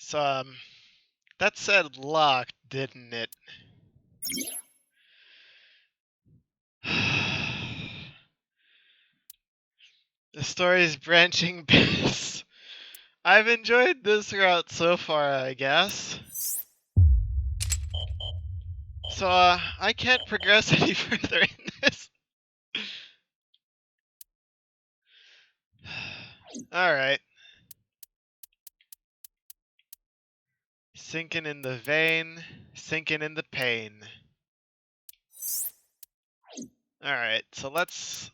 So, that said locked, didn't it? The story's branching paths. I've enjoyed this route so far, I guess. So, I can't progress any further in this. Alright. Sinking in the vein, sinking in the pain. Alright, so let's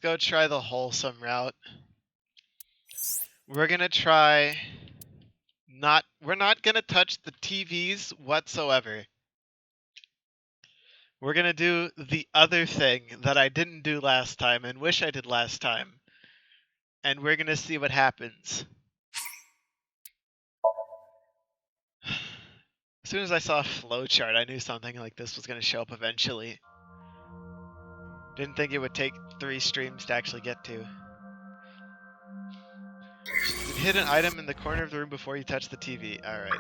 go try the wholesome route. We're gonna try we're not gonna touch the TVs whatsoever. We're gonna do the other thing that I didn't do last time and wish I did last time. And we're gonna see what happens. As soon as I saw a flowchart, I knew something like this was gonna show up eventually. Didn't think it would take 3 streams to actually get to. Hit an item in the corner of the room before you touch the TV. Alright.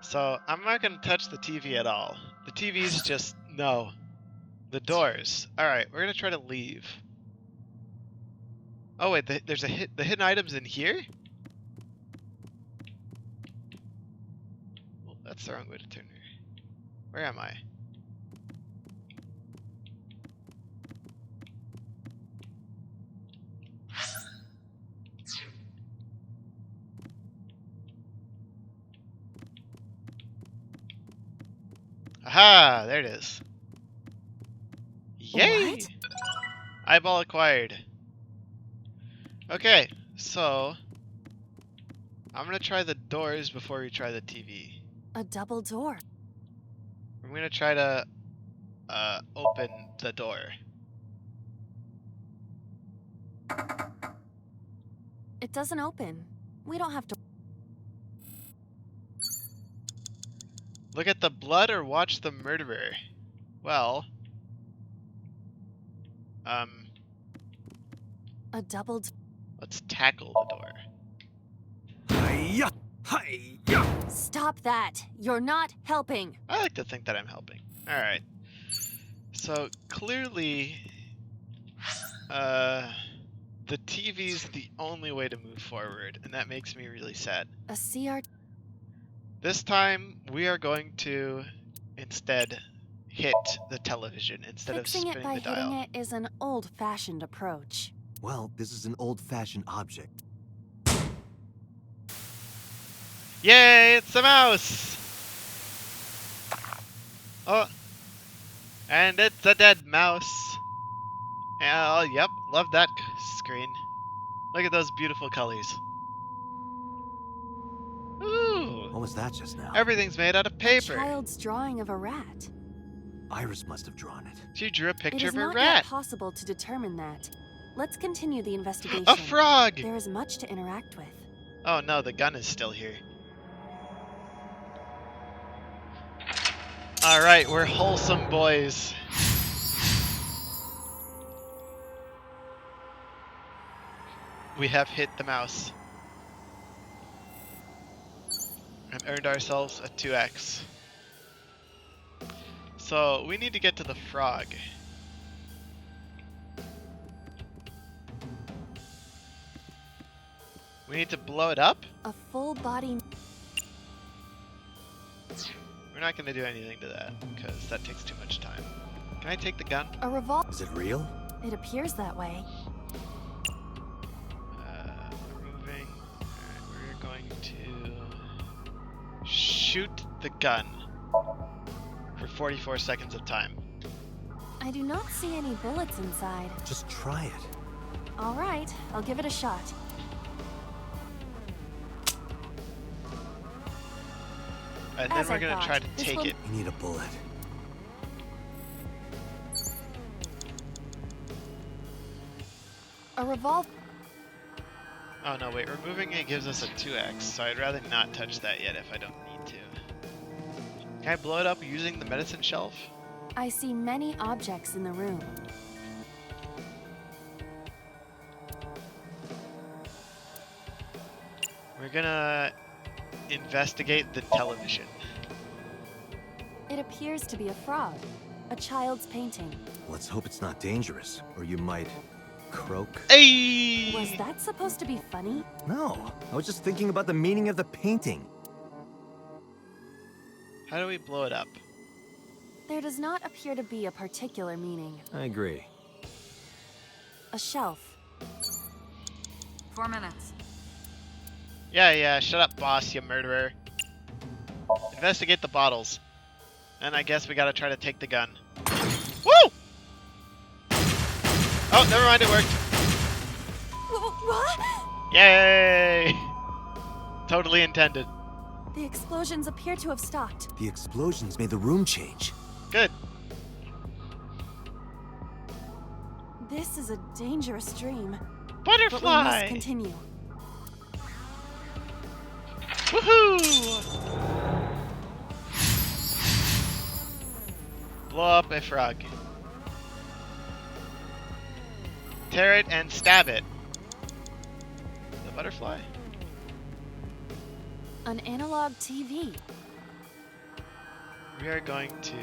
So, I'm not gonna touch the TV at all. The TV's just, no. The doors. Alright, we're gonna try to leave. Oh wait, there's the hidden items in here? Well, that's the wrong way to turn here. Where am I? Aha! There it is. Yay! What? Eyeball acquired. Okay, so I'm gonna try the doors before we try the TV. A double door. I'm gonna try to open the door. It doesn't open. We don't have to. Look at the blood or watch the murderer. Well, A double. let's tackle the door. Hi-ya! Hi-ya! Stop that! You're not helping. I like to think that I'm helping. Alright. So, clearly, the TV's the only way to move forward, and that makes me really sad. A CR. This time, we are going to instead hit the television instead Fixing of it spinning by the dial. hitting it is an old-fashioned approach. Well, this is an old-fashioned object. Yay, it's a mouse! Oh, and it's a dead mouse. Oh, yep, love that screen. Look at those beautiful colors. Ooh, What was that just now? everything's made out of A paper. child's drawing of a rat. Iris must have drawn it. She drew a It picture is of a not yet rat. possible to determine that. Let's continue the investigation. A frog! There is much to interact with. Oh no, the gun is still here. Alright, we're wholesome boys. We have hit the mouse. And earned ourselves a 2x. So, we need to get to the frog. We need to blow it up? A full body. We're not going to do anything to that, because that takes too much time. Can I take the gun? A revolver. Is it real? It appears that way. Moving. Alright, we're going to shoot the gun for 44 seconds of time. I do not see any bullets inside. Just try it. All right, I'll give it a shot. And then As we're I going to thought, try to this take will- it. We need a bullet. A revolver. Oh no, wait, removing it gives us a 2x, so I'd rather not touch that yet if I don't need to. Can I blow it up using the medicine shelf? I see many objects in the room. We're gonna investigate the television. It appears to be a frog. A child's painting. Let's hope it's not dangerous, or you might croak. Hey! Was that supposed to be funny? No, I was just thinking about the meaning of the painting. How do we blow it up? There does not appear to be a particular meaning. I agree. A shelf. 4 minutes. Yeah, shut up, boss, you murderer. Investigate the bottles. And I guess we gotta try to take the gun. Woo! Oh, never mind, it worked. What? Yay! Totally intended. The explosions appear to have stopped. The explosions made the room change. Good. This is a dangerous dream. But we must Butterfly! continue. Woohoo! Blow up a frog. Tear it and stab it. The butterfly? An analog TV. We are going to...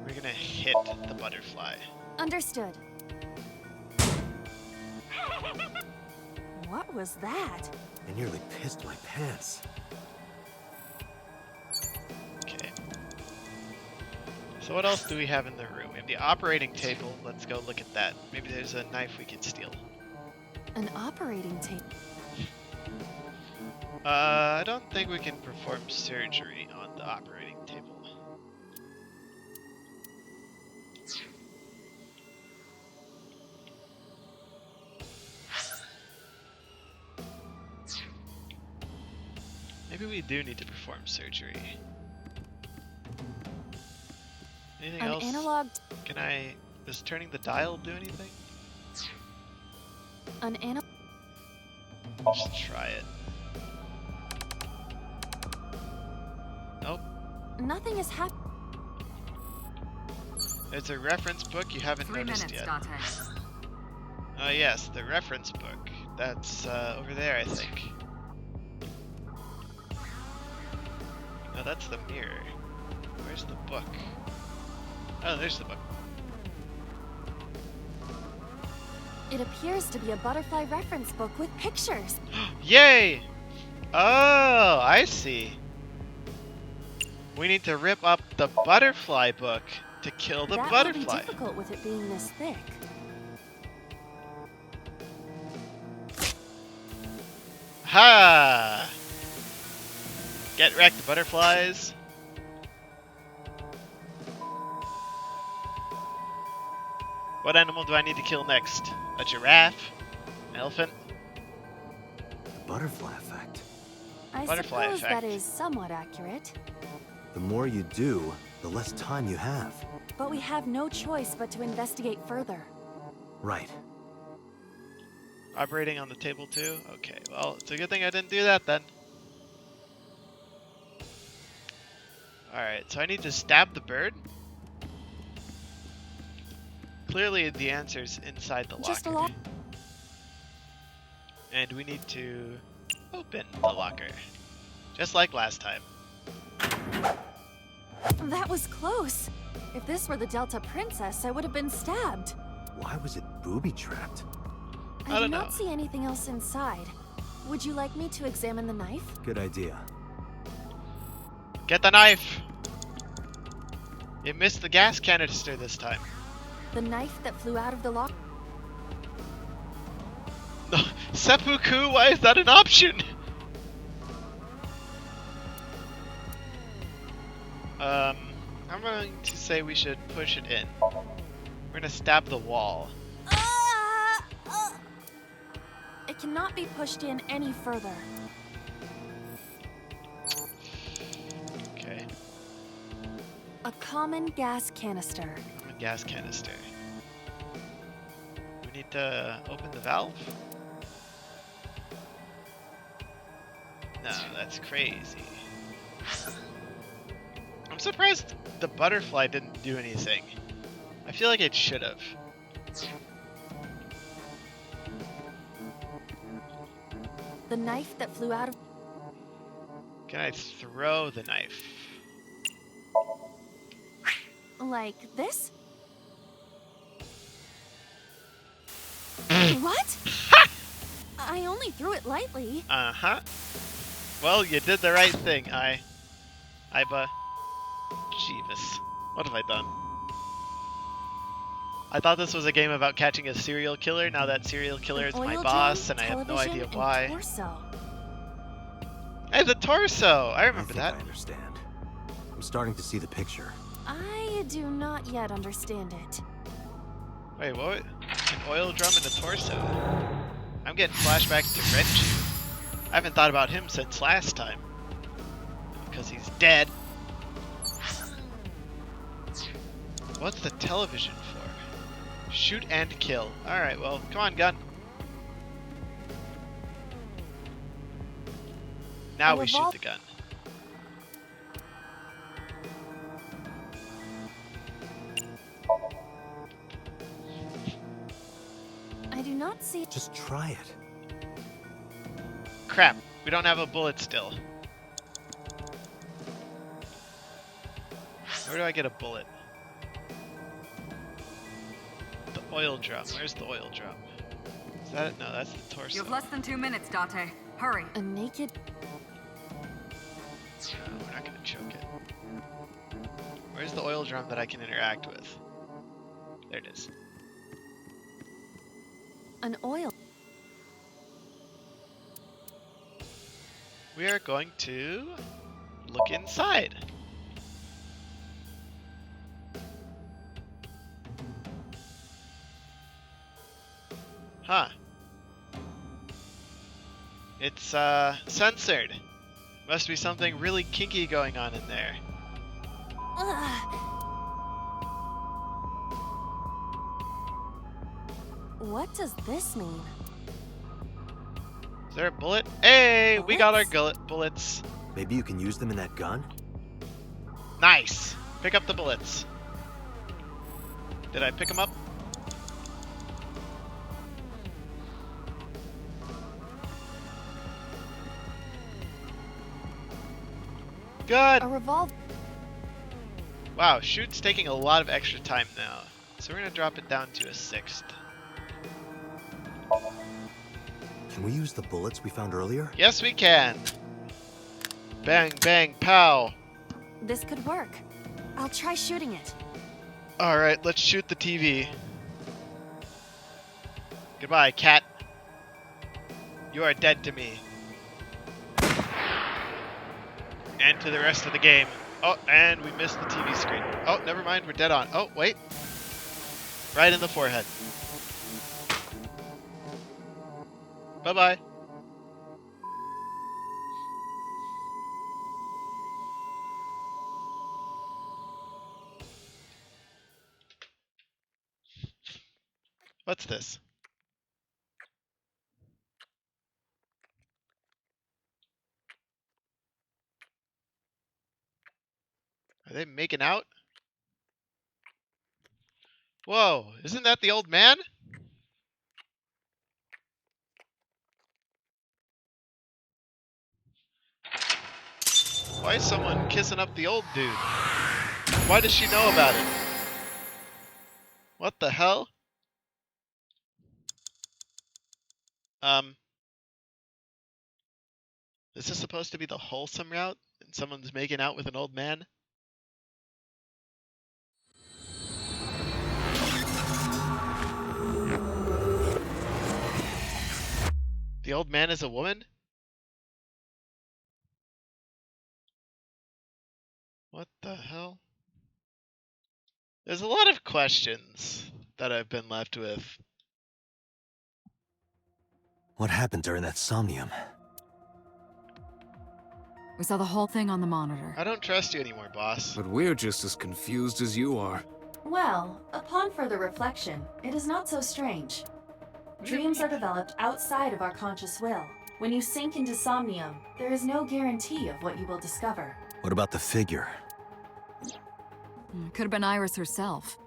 we're gonna hit the butterfly. Understood. What was that? I nearly pissed my pants. Okay. So what else do we have in the room? We have the operating table. Let's go look at that. Maybe there's a knife we can steal. An operating table. I don't think we can perform surgery on the operating table. Maybe we do need to perform surgery. Anything An else? analog. Can I... Does turning the dial do anything? An analog. Just try it. Nope. Nothing is happening. It's a reference book you haven't 3 noticed minutes, yet. Dante. Oh yes, the reference book. That's over there, I think. No, that's the mirror. Where's the book? Oh, there's the book. It appears to be a butterfly reference book with pictures. Yay! Oh, I see. We need to rip up the butterfly book to kill the That butterfly. will be difficult with it being this thick. Ha! Get wrecked, butterflies. What animal do I need to kill next? A giraffe? An elephant? The butterfly effect. I Butterfly suppose effect. that is somewhat accurate. The more you do, the less time you have. But we have no choice but to investigate further. Right. Operating on the table too? Okay, well, it's a good thing I didn't do that then. Alright, so I need to stab the bird? Clearly the answer's inside the locker. Just a lock. And we need to open the locker. Just like last time. That was close. If this were the Delta Princess, I would have been stabbed. Why was it booby-trapped? I I do don't not know. see anything else inside. Would you like me to examine the knife? Good idea. Get the knife! It missed the gas canister this time. The knife that flew out of the lock. No, seppuku, why is that an option? I'm going to say we should push it in. We're gonna stab the wall. It cannot be pushed in any further. Okay, A common gas canister. a gas canister. We need to open the valve? No, that's crazy. I'm surprised the butterfly didn't do anything. I feel like it should have. The knife that flew out of... Can I throw the knife? Like this? What? I only threw it lightly. Uh-huh. Well, you did the right thing, Iba. Jeevis. What have I done? I thought this was a game about catching a serial killer. Now that serial killer is An my oil boss, drum, and I have no television, idea and why. torso. Hey, the torso! I I remember think that. I understand. I'm starting to see the picture. I do not yet understand it. Wait, what? An oil drum and a torso? I'm getting flashbacks to Renju. I haven't thought about him since last time. Because he's dead. What's the television for? Shoot and kill. Alright, well, come on, gun. Now we shoot the gun. I do not see... Just try it. Crap, we don't have a bullet still. Where do I get a bullet? The oil drum. Where's the oil drum? Is that it? No, that's the torso. You have less than 2 minutes, Date. Hurry. A naked... No, we're not gonna choke it. Where's the oil drum that I can interact with? There it is. An oil... We are going to look inside. Huh. It's censored. Must be something really kinky going on in there. Ugh. What does this mean? Is there a bullet? Hey, we got our Bullets? bullets. Maybe you can use them in that gun? Nice. Pick up the bullets. Did I pick them up? Good. A revolver... Wow, shoot's taking a lot of extra time now. So we're gonna drop it down to a 6th. Can we use the bullets we found earlier? Yes, we can. Bang, bang, pow. This could work. I'll try shooting it. All right, let's shoot the TV. Goodbye, cat. You are dead to me. And to the rest of the game. Oh, and we missed the TV screen. Oh, never mind, we're dead on. Oh, wait. Right in the forehead. Bye-bye. What's this? Are they making out? Whoa, isn't that the old man? Why is someone kissing up the old dude? Why does she know about it? What the hell? Is this supposed to be the wholesome route? And someone's making out with an old man? The old man is a woman? What the hell? There's a lot of questions that I've been left with. What happened during that Somnium? We saw the whole thing on the monitor. I don't trust you anymore, boss. But we're just as confused as you are. Well, upon further reflection, it is not so strange. Dreams are developed outside of our conscious will. When you sink into Somnium, there is no guarantee of what you will discover. What about the figure? Could have been Iris herself.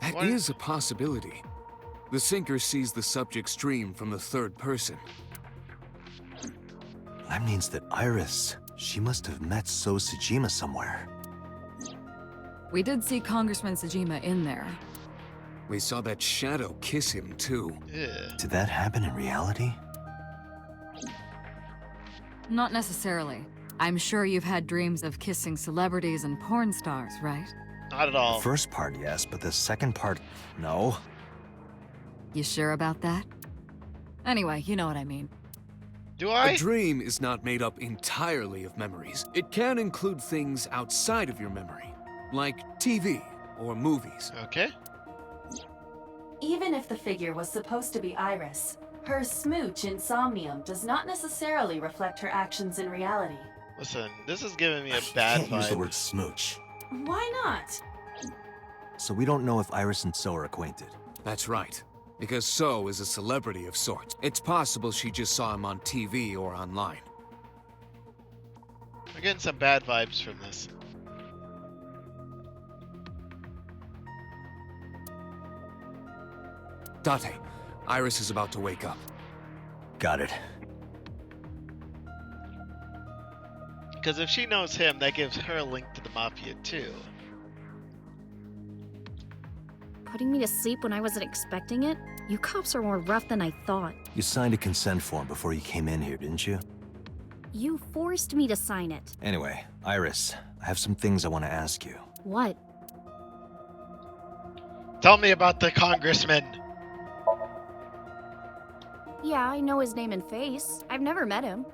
That What? is a possibility. The sinker sees the subject's dream from the third person. That means that Iris, she must have met So Sejima somewhere. We did see Congressman Sejima in there. We saw that shadow kiss him, too. Ugh. Did that happen in reality? Not necessarily. I'm sure you've had dreams of kissing celebrities and porn stars, right? Not at all. The first part, yes, but the second part, no. You sure about that? Anyway, you know what I mean. Do I? A dream is not made up entirely of memories. It can include things outside of your memory, like TV or movies. Okay. Even if the figure was supposed to be Iris, her smooch in Somnium does not necessarily reflect her actions in reality. Listen, this is giving me a You bad can't use the vibe. word smooch. Why not? So we don't know if Iris and So are acquainted. That's right. Because So is a celebrity of sorts. It's possible she just saw him on TV or online. I'm getting some bad vibes from this. Date, Iris is about to wake up. Got it. Because if she knows him, that gives her a link to the Mafia too. Putting me to sleep when I wasn't expecting it? You cops are more rough than I thought. You signed a consent form before you came in here, didn't you? You forced me to sign it. Anyway, Iris, I have some things I want to ask you. What? Tell me about the congressman. Yeah, I know his name and face. I've never met him.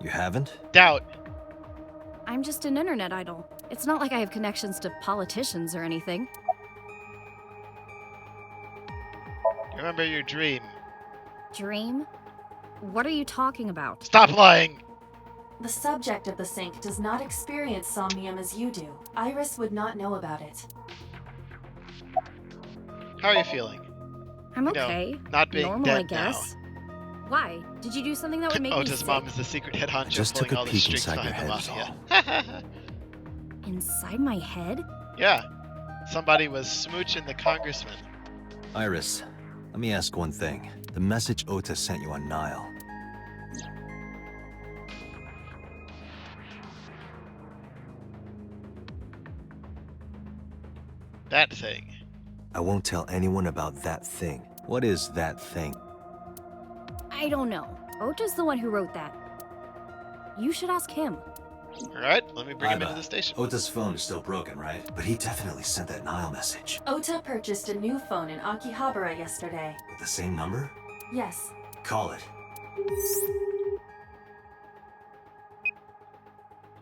You haven't? Doubt. I'm just an internet idol. It's not like I have connections to politicians or anything. Remember your dream. Dream? What are you talking about? Stop lying! The subject of the sink does not experience Somnium as you do. Iris would not know about it. How are you feeling? I'm You know, okay. not being Normal, dead I guess. Why? Did you do something that would make me Ota's sick? mom is the secret head honcho just pulling took a all the peek strings inside your behind the head is Mafia. Inside my head? Yeah. Somebody was smooching the congressman. Iris, let me ask one thing. The message Ota sent you on Nile. That thing. I won't tell anyone about that thing. What is that thing? I don't know. Ota's the one who wrote that. You should ask him. Alright, let me bring him Iba, into the station. Ota's phone is still broken, right? But he definitely sent that Nile message. Ota purchased a new phone in Akihabara yesterday. With the same number? Yes. Call it.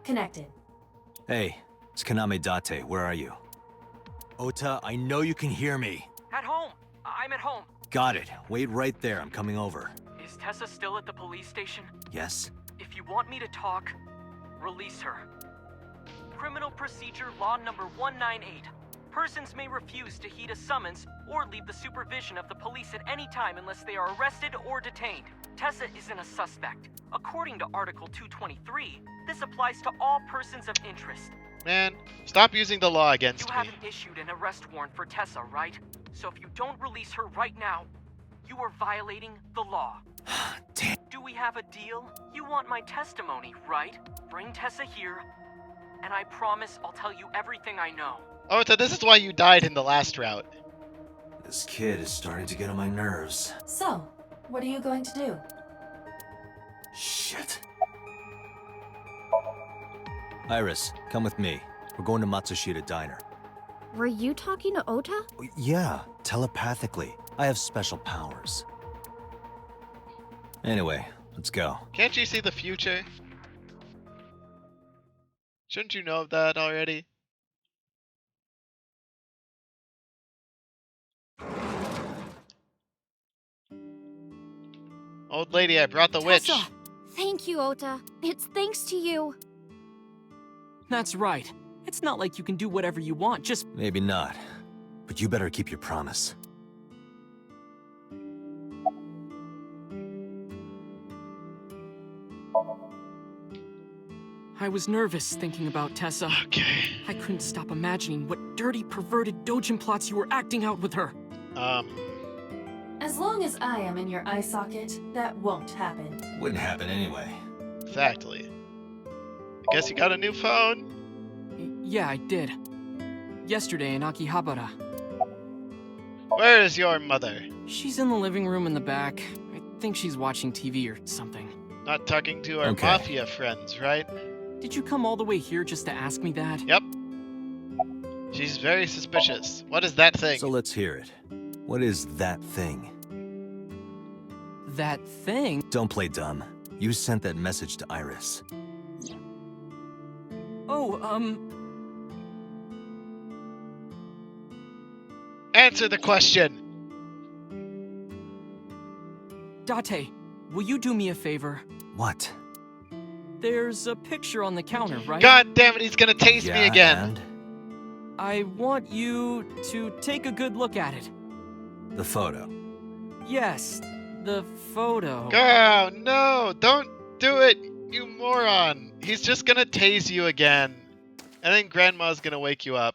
Connected. Hey, it's Kaname Date. Where are you? Ota, I know you can hear me. At home. I'm at home. Got it. Wait right there. I'm coming over. Is Tessa still at the police station? Yes? If you want me to talk, release her. Criminal Procedure Law number 198. Persons may refuse to heed a summons or leave the supervision of the police at any time unless they are arrested or detained. Tessa isn't a suspect. According to Article 223, this applies to all persons of interest. Man, stop using the law You against me. haven't issued an arrest warrant for Tessa, right? So if you don't release her right now, you are violating the law. Damn. Do we have a deal? You want my testimony, right? Bring Tessa here, and I promise I'll tell you everything I know. Ota, this is why you died in the last route. This kid is starting to get on my nerves. So, what are you going to do? Shit. Iris, come with me. We're going to Matsushita Diner. Were you talking to Ota? Yeah, telepathically. I have special powers. Anyway, let's go. Can't you see the future? Shouldn't you know of that already? Old lady, I brought the witch. Tessa! Thank you, Ota. It's thanks to you. That's right. It's not like you can do whatever you want, just... Maybe not. But you better keep your promise. I was nervous thinking about Tessa. Okay. I couldn't stop imagining what dirty, perverted dojin plots you were acting out with her. As long as I am in your eye socket, that won't happen. Wouldn't happen anyway. Exactly. I guess you got a new phone? Yeah, I did. Yesterday in Akihabara. Where is your mother? She's in the living room in the back. I think she's watching TV or something. Not talking to our Okay. mafia friends, right? Did you come all the way here just to ask me that? Yep. She's very suspicious. What is that thing? So let's hear it. What is that thing? That thing? Don't play dumb. You sent that message to Iris. Oh, Answer the question! Date, will you do me a favor? What? There's a picture on the counter, right? God damn it, he's gonna taste Yeah, me again! and? I want you to take a good look at it. The photo. Yes, the photo. Oh, no! Don't do it, you moron! He's just gonna tase you again. And then Grandma's gonna wake you up.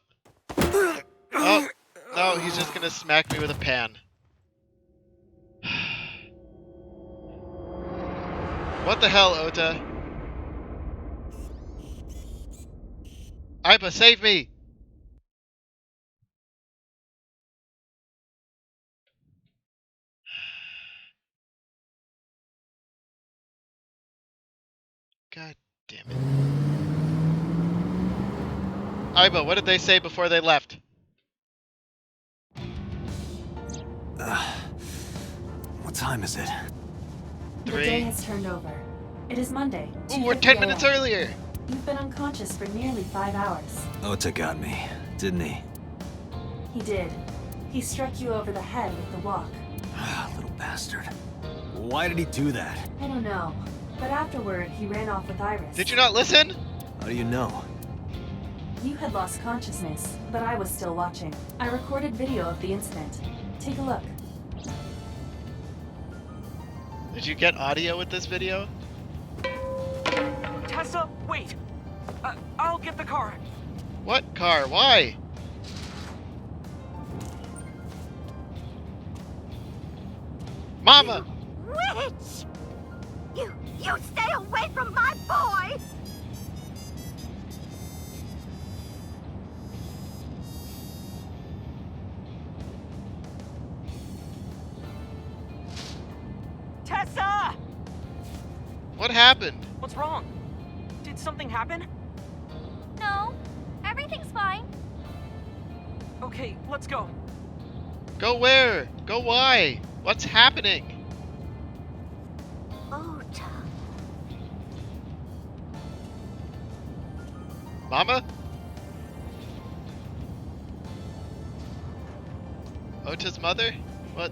Oh, no, he's just gonna smack me with a pan. What the hell, Ota? Ipa, save me! God damn it. Iba, what did they say before they left? What time is it? The 3. day has turned over. It is Monday. Ooh, we're 10 minutes earlier! You've been unconscious for nearly 5 hours. Ota got me, didn't he? He did. He struck you over the head with the walk. Little bastard. Why did he do that? I don't know. But afterward, he ran off with Iris. Did you not listen? How do you know? You had lost consciousness, but I was still watching. I recorded video of the incident. Take a look. Did you get audio with this video? Tessa, wait! I'll get the car. What car? Why? Mama! Witch! You stay away from my boy! Tessa! What happened? What's wrong? Did something happen? No, everything's fine. Okay, let's go. Go where? Go why? What's happening? Ota. Mama? Ota's mother? What?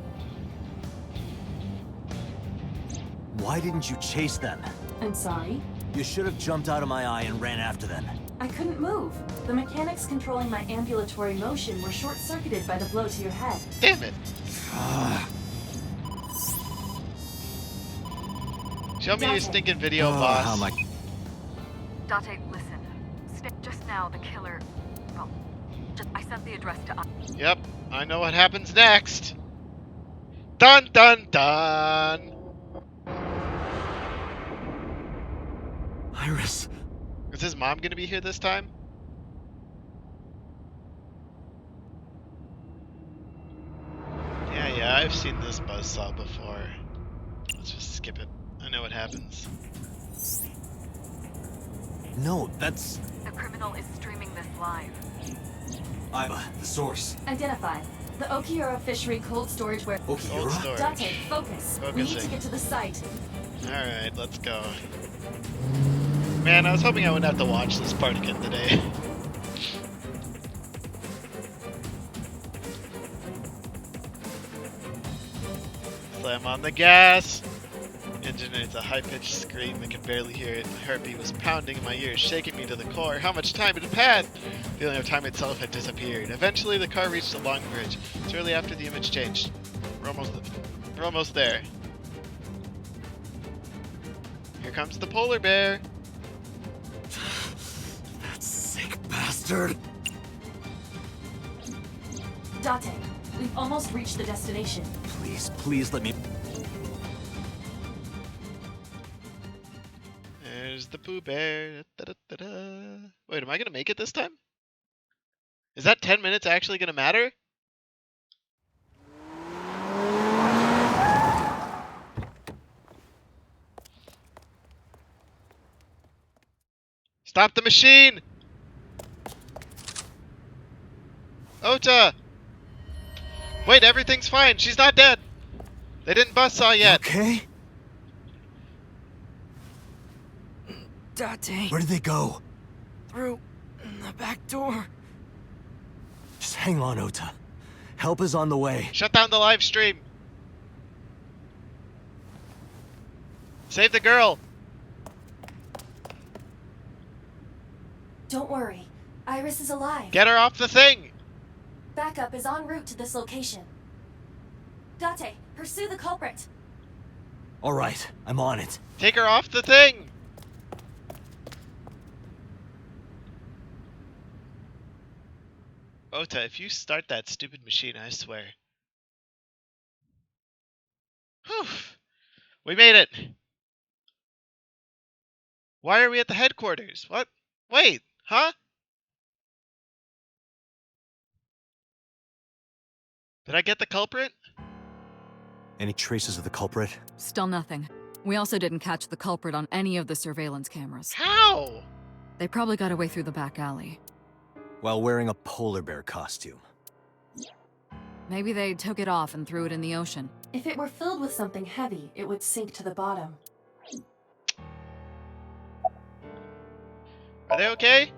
Why didn't you chase them? I'm sorry. You should have jumped out of my eye and ran after them. I couldn't move. The mechanics controlling my ambulatory motion were short-circuited by the blow to your head. Damn it! Show me your stinking video, boss. How am I... Date, listen. Just now, the killer... Well, I sent the address to... Yep, I know what happens next. Dun dun dun! Iris. Is his mom gonna be here this time? Yeah, I've seen this buzzsaw before. Let's just skip it. I know what happens. No, that's... The criminal is streaming this live. Iva, the source. Identified. The Okiura Fishery Cold Storage Ware. Cold Okiura? storage. Date, focus. We need to Focusing. get to the site. Alright, let's go. Man, I was hoping I wouldn't have to watch this part again today. Slam on the gas! Engine generates a high-pitched scream. I can barely hear it. My heartbeat was pounding in my ears, shaking me to the core. How much time had it passed? The feeling of time itself had disappeared. Eventually, the car reached a long bridge. Shortly after, the image changed. We're almost there. Here comes the polar bear. That sick bastard. Date, we've almost reached the destination. Please let me... the Pooh Bear. Da-da-da-da. Wait, am I gonna make it this time? Is that 10 minutes actually gonna matter? Stop the machine! Ota! Wait, everything's fine. She's not dead. They didn't buzzsaw You yet. okay? Date, Where did they go? through the back door. Just hang on, Ota. Help is on the way. Shut down the live stream. Save the girl. Don't worry. Iris is alive. Get her off the thing. Backup is en route to this location. Date, pursue the culprit. All right, I'm on it. Take her off the thing. Ota, if you start that stupid machine, I swear. Whew. We made it. Why are we at the headquarters? What? Wait, huh? Did I get the culprit? Any traces of the culprit? Still nothing. We also didn't catch the culprit on any of the surveillance cameras. How? They probably got away through the back alley. While wearing a polar bear costume. Maybe they took it off and threw it in the ocean. If it were filled with something heavy, it would sink to the bottom. Are they okay?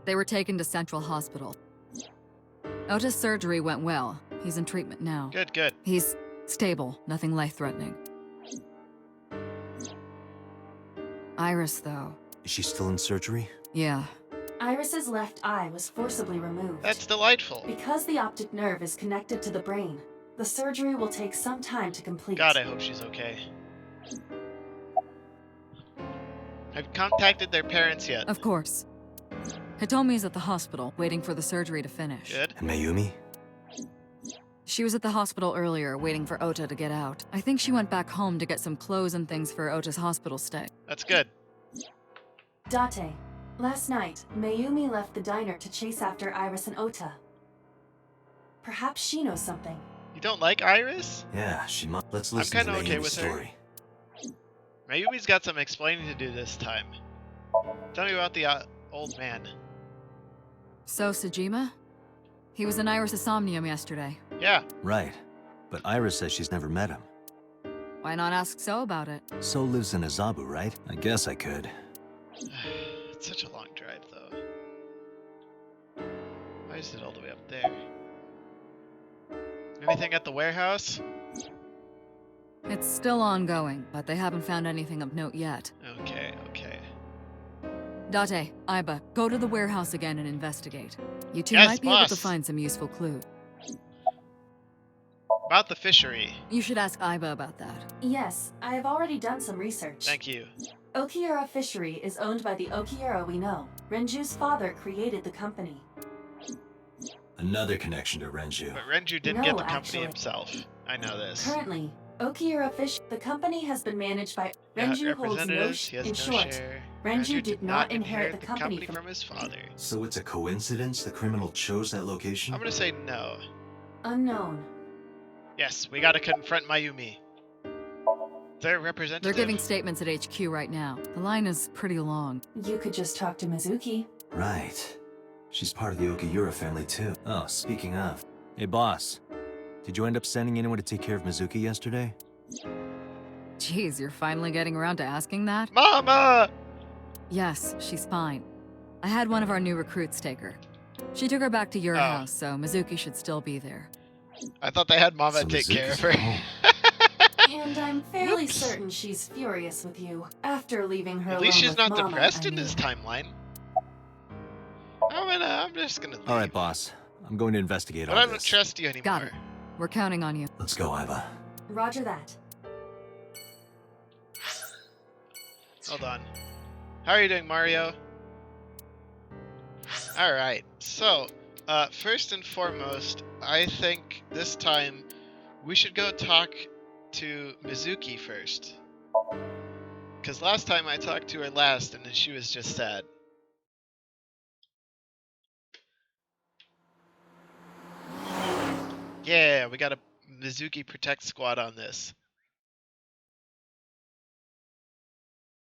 They were taken to Central Hospital. Ota's surgery went well. He's in treatment now. Good, good. He's stable, nothing life-threatening. Iris, though. Is she still in surgery? Yeah. Iris's left eye was forcibly removed. That's delightful. Because the optic nerve is connected to the brain, the surgery will take some time to complete. God, I hope she's okay. Have you contacted their parents yet? Of course. Hitomi's at the hospital, waiting for the surgery to finish. Good. And Mayumi? She was at the hospital earlier, waiting for Ota to get out. I think she went back home to get some clothes and things for Ota's hospital stay. That's good. Date, last night, Mayumi left the diner to chase after Iris and Ota. Perhaps she knows something. You don't like Iris? Yeah, she must. Let's I'm listen kinda to okay Mayumi's with her. story. Mayumi's got some explaining to do this time. Tell me about the old man. So, Sejima? He was in Iris' Somnium yesterday. Yeah. Right. But Iris says she's never met him. Why not ask So about it? So lives in Azabu, right? I guess I could. It's such a long drive, though. Why is it all the way up there? Anything at the warehouse? It's still ongoing, but they haven't found anything of note yet. Okay, okay. Date, Aiba, go to the warehouse again and investigate. You two Yes, might be able to boss. find some useful clues. About the fishery. You should ask Aiba about that. Yes, I have already done some research. Thank you. Okiura Fishery is owned by the Okiura we know. Renju's father created the company. Another connection to Renju. But Renju didn't No, get the company actually. himself. I know this. Currently, Okiura Fish, the company has been managed by Yeah, Renju holds no representatives, he has in no short. share. Renju did not inherit the company from his father. So it's a coincidence the criminal chose that location? I'm gonna say no. Unknown. Yes, we gotta confront Mayumi. Their representative. They're giving statements at HQ right now. The line is pretty long. You could just talk to Mizuki. Right. She's part of the Okiura family too. Oh, speaking of. Hey boss, did you end up sending anyone to take care of Mizuki yesterday? Jeez, you're finally getting around to asking that? Mama! Yes, she's fine. I had one of our new recruits take her. She took her back to your Oh. house, so Mizuki should still be there. I thought they had Mama So take care of Mizuki's her. at home. And I'm fairly Whoops. certain she's furious with you after leaving her At least alone she's with not Mama, depressed I in this mean. timeline. I'm just gonna leave. All right, boss. I'm going to investigate But all I don't this. trust you anymore. Got it. We're counting on you. Let's go, Iva. Roger that. Hold on. How are you doing, Mario? Alright, so, first and foremost, I think this time we should go talk to Mizuki first. Because last time I talked to her last, and she was just sad. Yeah, we got a Mizuki Protect Squad on this.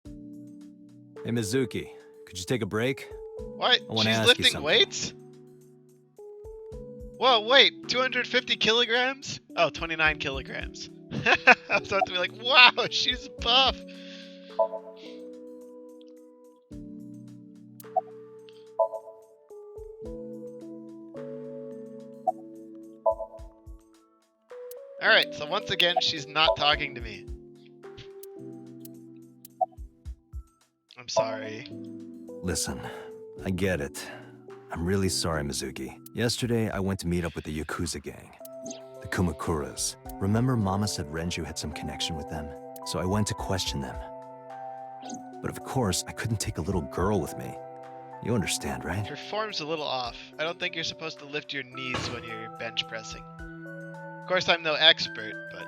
Hey, Mizuki, could you take a break? What? I wanna She's ask you lifting something. weights? Whoa, wait, 250 kilograms? Oh, 29 kilograms. I was about to be like, wow, she's buff. Alright, so once again, she's not talking to me. I'm sorry. Listen, I get it. I'm really sorry, Mizuki. Yesterday, I went to meet up with the Yakuza gang. The Kumakuras. Remember Mama said Renju had some connection with them? So I went to question them. But of course, I couldn't take a little girl with me. You understand, right? Your form's a little off. I don't think you're supposed to lift your knees when you're bench pressing. Of course, I'm no expert, but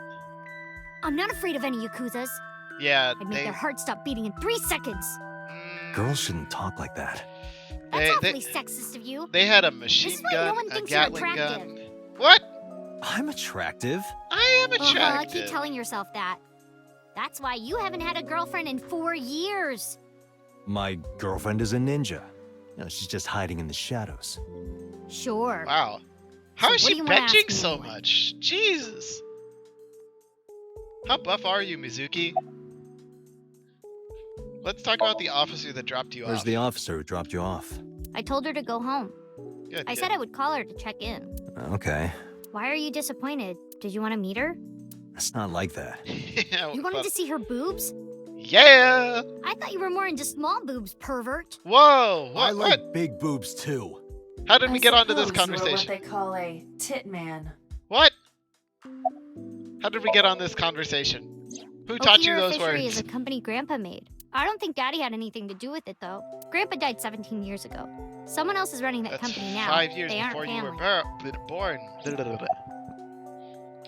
I'm not afraid of any Yakuzas. yeah, I'd make their heart stop beating in 3 seconds. Girls shouldn't talk like that. That's awfully sexist of you. They had a This machine is why gun, no one a thinks you're Gatling attractive. gun. What? I'm attractive. I am Keep attractive. telling yourself that. That's why you haven't had a girlfriend in 4 years. My girlfriend is a ninja. She's just hiding in the shadows. Sure. Wow. How is So what she do you wanna ask benching me so anyway? much? Jesus. How buff are you, Mizuki? Let's talk about the officer that dropped you Where's off. the officer who dropped you off? I told her to go home. Good, I good. said I would call her to check in. Okay. Why are you disappointed? Did you want to meet her? It's not like that. Yeah, You wanted to see her boobs? Yeah! I thought you were more into small boobs, pervert. Whoa! I What? like big boobs too. How did we get onto this suppose you are conversation? what they call a tit man. What? How did we get on this conversation? Who taught you Okira those Fishery words? is a company Grandpa made. I don't think Daddy had anything to do with it, though. Grandpa died 17 years ago. Someone else is running that That's company now. 5 years they before aren't you were family. born.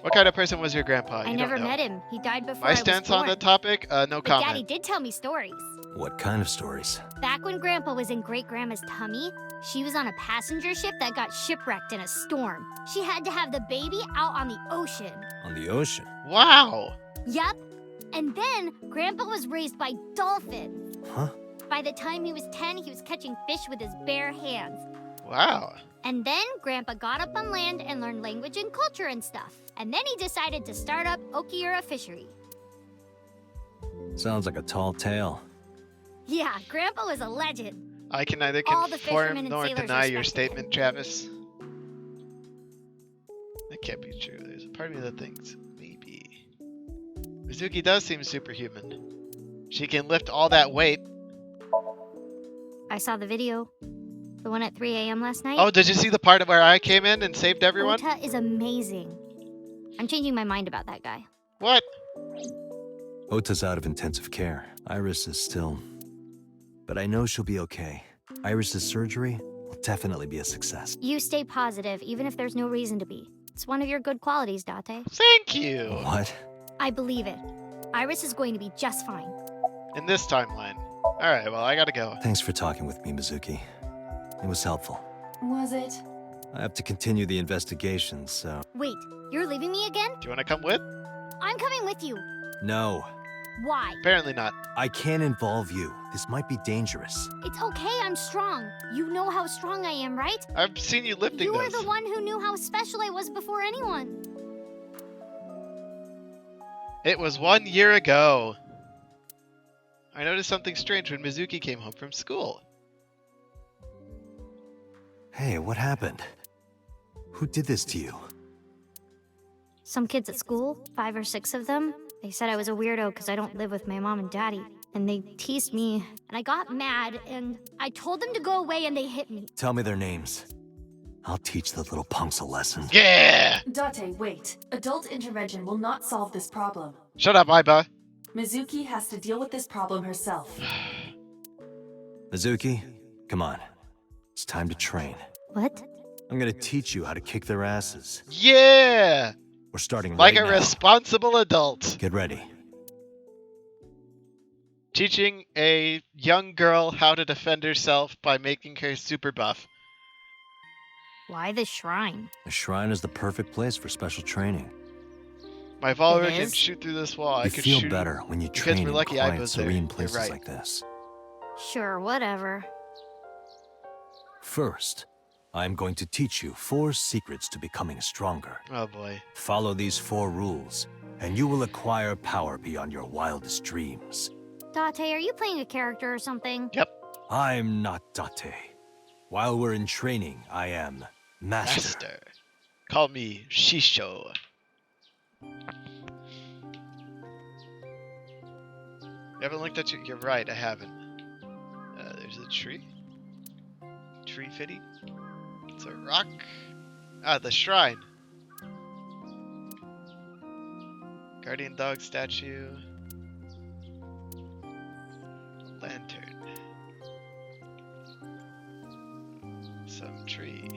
What kind of person was your grandpa? I You never don't know. met him. He died before My I was stance born. on the topic? No But comment. Daddy did tell me stories. What kind of stories? Back when Grandpa was in Great-Grandma's tummy, she was on a passenger ship that got shipwrecked in a storm. She had to have the baby out on the ocean. On the ocean. Wow! Yup. And then Grandpa was raised by dolphins. Huh? By the time he was 10, he was catching fish with his bare hands. Wow. And then Grandpa got up on land and learned language and culture and stuff. And then he decided to start up Okira Fishery. Sounds like a tall tale. Yeah, Grandpa was a legend. I can neither All the confirm fishermen and nor sailors deny your respected statement, Travis. That can't be true. There's a part of me that thinks maybe. Mizuki does seem superhuman. She can lift all that weight. I saw the video. The one at 3 a.m. last night. Oh, did you see the part where I came in and saved everyone? Ota is amazing. I'm changing my mind about that guy. What? Ota's out of intensive care. Iris is still... But I know she'll be okay. Iris's surgery will definitely be a success. You stay positive, even if there's no reason to be. It's one of your good qualities, Date. Thank you. What? I believe it. Iris is going to be just fine. In this timeline. Alright, well, I gotta go. Thanks for talking with me, Mizuki. It was helpful. Was it? I have to continue the investigation, so... Wait, you're leaving me again? Do you wanna come with? I'm coming with you. No. Why? Apparently not. I can't involve you. This might be dangerous. It's okay, I'm strong. You know how strong I am, right? I've seen you lifting You were those. the one who knew how special I was before anyone. It was 1 year ago. I noticed something strange when Mizuki came home from school. Hey, what happened? Who did this to you? Some kids at school, 5 or 6 of them, they said I was a weirdo because I don't live with my mom and daddy. And they teased me, and I got mad, and I told them to go away, and they hit me. Tell me their names. I'll teach the little punks a lesson. Yeah! Date, wait. Adult intervention will not solve this problem. Shut up, Aiba. Mizuki has to deal with this problem herself. Mizuki, come on. It's time to train. What? I'm gonna teach you how to kick their asses. Yeah! We're starting Like right a now. responsible adult. Get ready. Teaching a young girl how to defend herself by making her super buff. Why the shrine? The shrine is the perfect place for special training. My follower It can is? shoot through this wall. I You could feel shoot better when you because train we're in lucky I quiet, was there. serene You're places right. like this. Sure, whatever. First, I'm going to teach you 4 secrets to becoming stronger. Oh boy. Follow these 4 rules, and you will acquire power beyond your wildest dreams. Date, are you playing a character or something? Yep. I'm not Date. While we're in training, I am Master. Master. Call me Shisho. You haven't looked at your... You're right, I haven't. There's a tree. Tree fitty. It's a rock. Ah, the shrine. Guardian dog statue. Lantern. Some tree.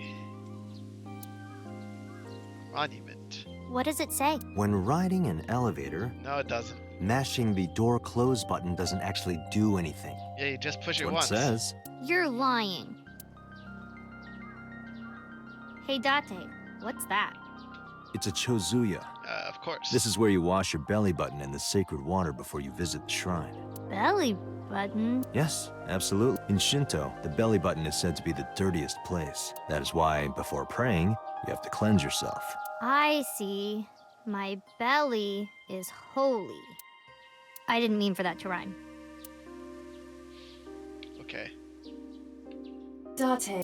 Monument. What does it say? When riding an elevator, No, it doesn't. mashing the door close button doesn't actually do anything. Yeah, you just push That's it what once. it says. You're lying. Hey, Date, what's that? It's a chozuya. Of course. This is where you wash your belly button in the sacred water before you visit the shrine. Belly button? Yes, absolutely. In Shinto, the belly button is said to be the dirtiest place. That is why, before praying, you have to cleanse yourself. I see. My belly is holy. I didn't mean for that to rhyme. Okay. Date,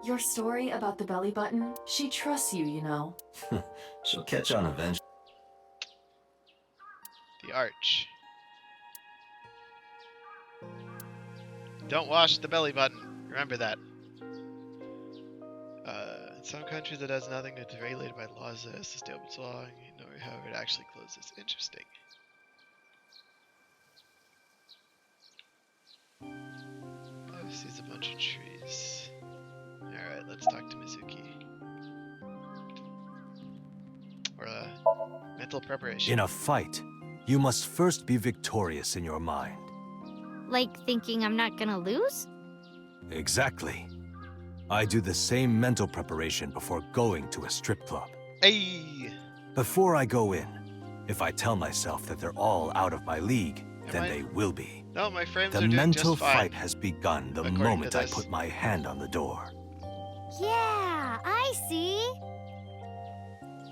your story about the belly button, she trusts you, you know. She'll catch on eventually. The arch. Don't wash the belly button. Remember that. In some countries it has nothing. It's regulated by laws that has to stay open so long. You know, however, it actually closes. Interesting. Oh, sees a bunch of trees. Alright, let's talk to Mizuki. Or, mental preparation. In a fight, you must first be victorious in your mind. Like thinking I'm not gonna lose? Exactly. I do the same mental preparation before going to a strip club. Hey! Before I go in, if I tell myself that they're all out of my league, then they will be. No, my frames The are doing mental just fine. fight has begun the according to moment I this. put my hand on the door. Yeah, I see.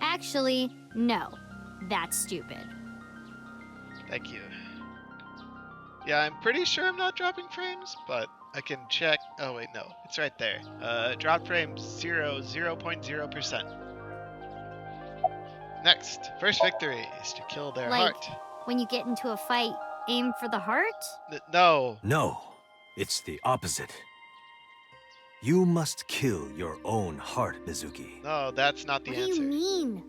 Actually, no. That's stupid. Thank you. Yeah, I'm pretty sure I'm not dropping frames, but I can check. Oh wait, no, it's right there. Drop frames 0.0%. Next, first victory is to kill their Like- heart. When you get into a fight, aim for the heart? No, No, it's the opposite. You must kill your own heart, Mizuki. no, that's not the What do answer. you mean?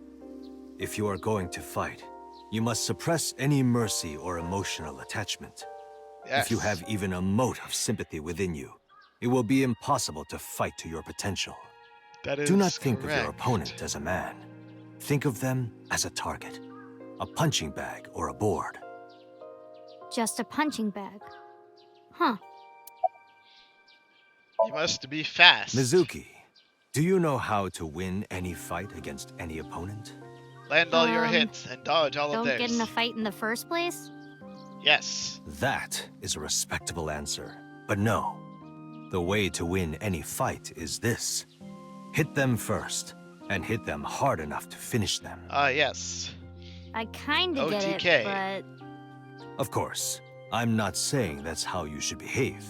If you are going to fight, you must suppress any mercy or emotional attachment. Yes. If you have even a mote of sympathy within you, it will be impossible to fight to your potential. That is Do not think of your correct. opponent as a man. Think of them as a target, a punching bag or a board. Just a punching bag. Huh. You must be fast. Mizuki, do you know how to win any fight against any opponent? Land all your Um, hits and dodge all of Don't theirs. get in a fight in the first place? Yes. That is a respectable answer. But no, the way to win any fight is this. Hit them first, and hit them hard enough to finish them. Yes. I kinda get OTK. it, but Of course, I'm not saying that's how you should behave.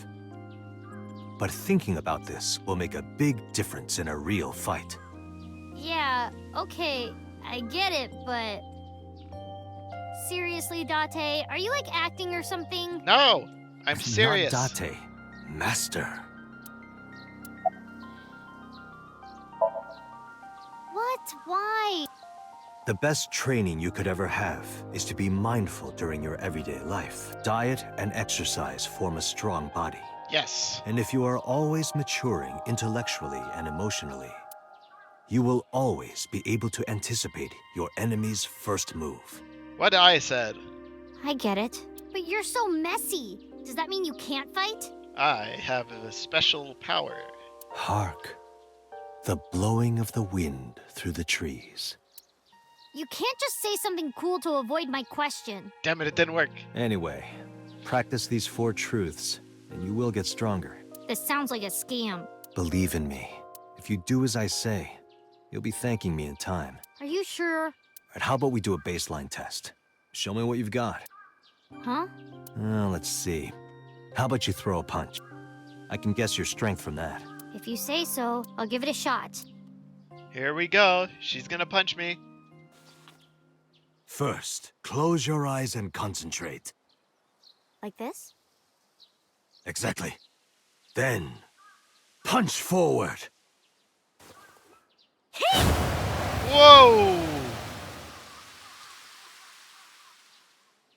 But thinking about this will make a big difference in a real fight. yeah, okay, I get it, but seriously, Date, are you like acting or something? No, I'm serious. Not Date, Master. What? Why? The best training you could ever have is to be mindful during your everyday life. Diet and exercise form a strong body. Yes. And if you are always maturing intellectually and emotionally, you will always be able to anticipate your enemy's first move. What I said. I get it. But you're so messy. Does that mean you can't fight? I have a special power. Hark, the blowing of the wind through the trees. You can't just say something cool to avoid my question. Damn it, it didn't work. Anyway, practice these 4 truths, and you will get stronger. This sounds like a scam. Believe in me. If you do as I say, you'll be thanking me in time. Are you sure? Right, how about we do a baseline test? Show me what you've got. Huh? Let's see. How about you throw a punch? I can guess your strength from that. If you say so, I'll give it a shot. Here we go. She's gonna punch me. First, close your eyes and concentrate. Like this? Exactly. Then, punch forward. Whoa!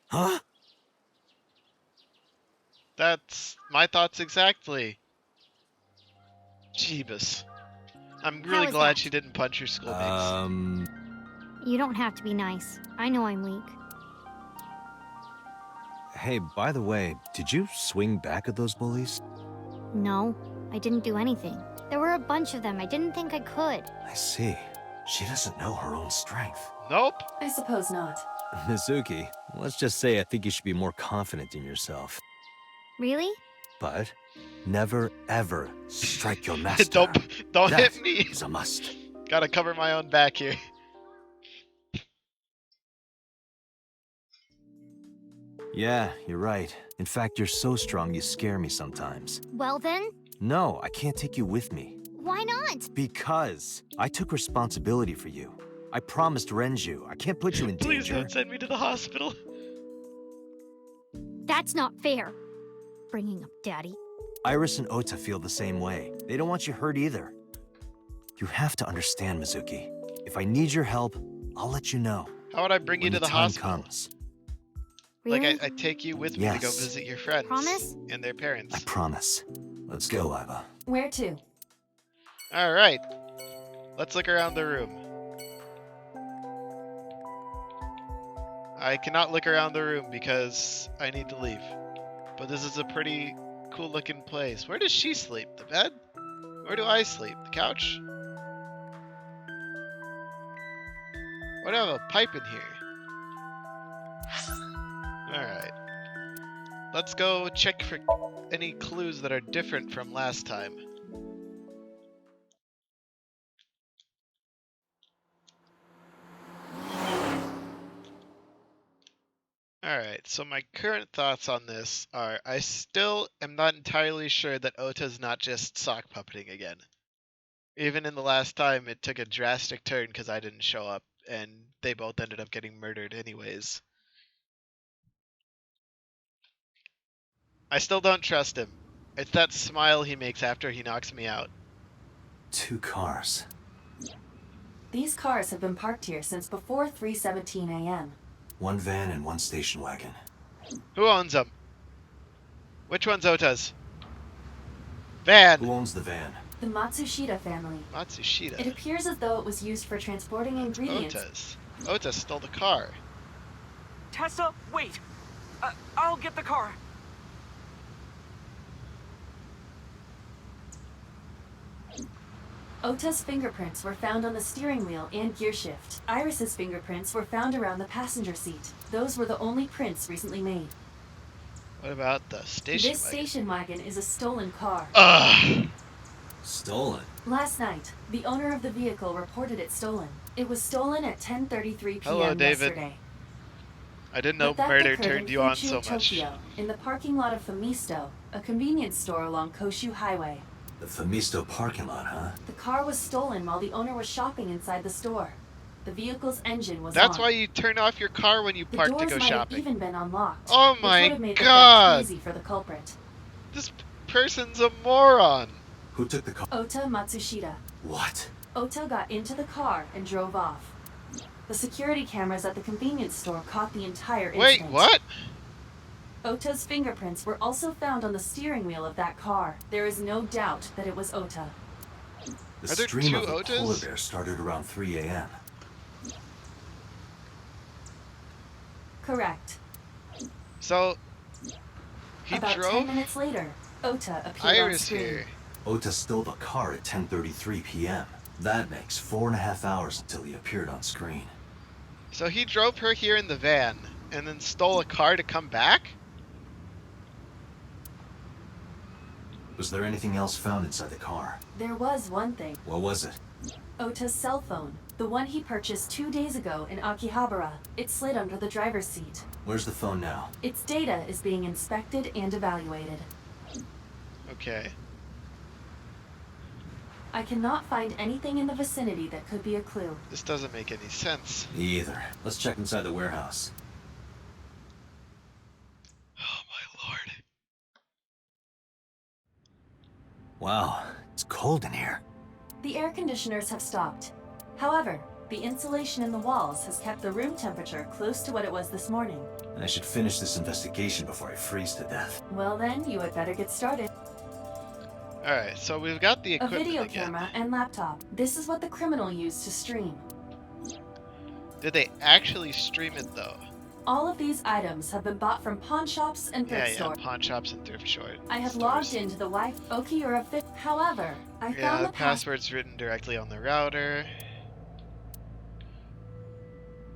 Huh? That's my thoughts exactly. Jeebus. I'm How really is glad that? she didn't punch her schoolmates. You don't have to be nice. I know I'm weak. Hey, by the way, did you swing back at those bullies? No, I didn't do anything. There were a bunch of them. I didn't think I could. I see. She doesn't know her own strength. Nope. I suppose not. Mizuki, let's just say I think you should be more confident in yourself. Really? But never, ever strike your master. Don't That hit me. is a must. Gotta cover my own back here. Yeah, you're right. In fact, you're so strong you scare me sometimes. Well then, No, I can't take you with me. why not? Because I took responsibility for you. I promised Renju. I can't put you in Please danger. don't send me to the hospital. That's not fair. Bringing up Daddy. Iris and Ota feel the same way. They don't want you hurt either. You have to understand, Mizuki. If I need your help, I'll let you know. How would I bring you when to the time hospital? comes. Really? Like I take you with me to go Yes. visit your friends. Promise? And their parents. I promise. Let's go, Iva. Where to? Alright. Let's look around the room. I cannot look around the room because I need to leave. But this is a pretty cool looking place. Where does she sleep? The bed? Where do I sleep? The couch? Why do I have a pipe in here? Alright. Let's go check for any clues that are different from last time. Alright, so my current thoughts on this are I still am not entirely sure that Ota's not just sock puppeting again. Even in the last time, it took a drastic turn because I didn't show up, and they both ended up getting murdered anyways. I still don't trust him. It's that smile he makes after he knocks me out. 2 cars. These cars have been parked here since before 3:17 a.m. 1 van and 1 station wagon. Who owns them? Which one's Ota's? Van! Who owns the van? The Matsushita family. It Matsushita. appears as though it was used for transporting ingredients. Ota's. Ota stole the car. Tessa, wait! I'll get the car. Ota's fingerprints were found on the steering wheel and gearshift. Iris's fingerprints were found around the passenger seat. Those were the only prints recently made. What about the station This wagon? station wagon is a stolen car. Ugh! Stolen. Last night, the owner of the vehicle reported it stolen. It was stolen at 10:33 p.m. Hello, David. yesterday. I didn't know The theft murder occurred turned in you on Fuchu, so much. Tokyo, in the parking lot of Famisto, a convenience store along Koshu Highway. The Famisto parking lot, huh? The car was stolen while the owner was shopping inside the store. The vehicle's engine was That's on. why you turn off your car when you The park doors to go might shopping. have even been unlocked. Oh which my would have made the God. theft easy for the culprit. This person's a moron. Who took the car? Ota Matsushita. What? Ota got into the car and drove off. The security cameras at the convenience store caught the entire Wait, incident. what? Ota's fingerprints were also found on the steering wheel of that car. There is no doubt that it was Ota. The Are there stream 2 of the Otas? polar bear started around 3 a.m. Correct. So, He About drove? 10 minutes later, Ota appeared on Iris screen. here. Ota stole the car at 10:33 p.m. That makes 4.5 hours until he appeared on screen. So he drove her here in the van and then stole a car to come back? Was there anything else found inside the car? There was one thing. What was it? Ota's cell phone. The one he purchased 2 days ago in Akihabara. It slid under the driver's seat. Where's the phone now? Its data is being inspected and evaluated. Okay. I cannot find anything in the vicinity that could be a clue. This doesn't make any sense. Me either. Let's check inside the warehouse. Oh my lord. Wow, it's cold in here. The air conditioners have stopped. However, the insulation in the walls has kept the room temperature close to what it was this morning. I should finish this investigation before I freeze to death. Well then, you had better get started. Alright, so we've got the A equipment video again. camera and laptop. This is what the criminal used to stream. Did they actually stream it though? All of these items have been bought from pawn shops and thrift Yeah, stores. pawn shops and thrift stores. I have logged into the Wi-Fi Okiura Fit. However, I Yeah, found the the password. password's written directly on the router.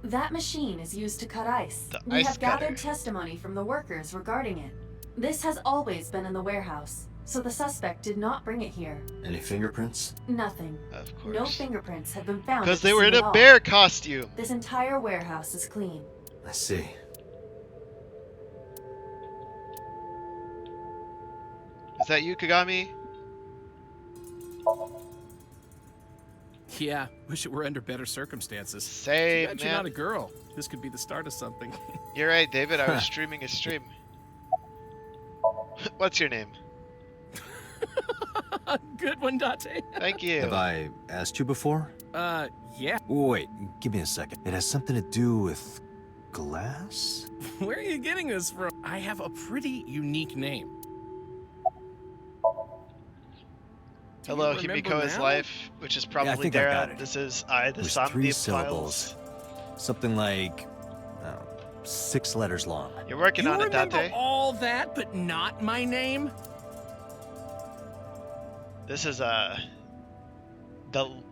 That machine is used to cut ice. The We ice have gathered cutter. testimony from the workers regarding it. This has always been in the warehouse, so the suspect did not bring it here. Any fingerprints? Nothing. Of course. No fingerprints have been found. Because at the they were in scene a at all. bear costume. This entire warehouse is clean. I see. Is that you, Kagami? Yeah, wish it were under better circumstances. Same, Too bad you're man. not a girl. This could be the start of something. You're right, David. I was streaming a stream. What's your name? Good one, Date. Thank you. Have I asked you before? Yeah. Wait, give me a second. It has something to do with glass? Where are you getting this from? I have a pretty unique name. Do you Hello, remember Himiko is now? life, which is probably think I've got Dara. it. This is I, the There's Somnium 3 Files. syllables. Something like 6 letters long. You're working You on it, remember Date. all that, but not my name? This is the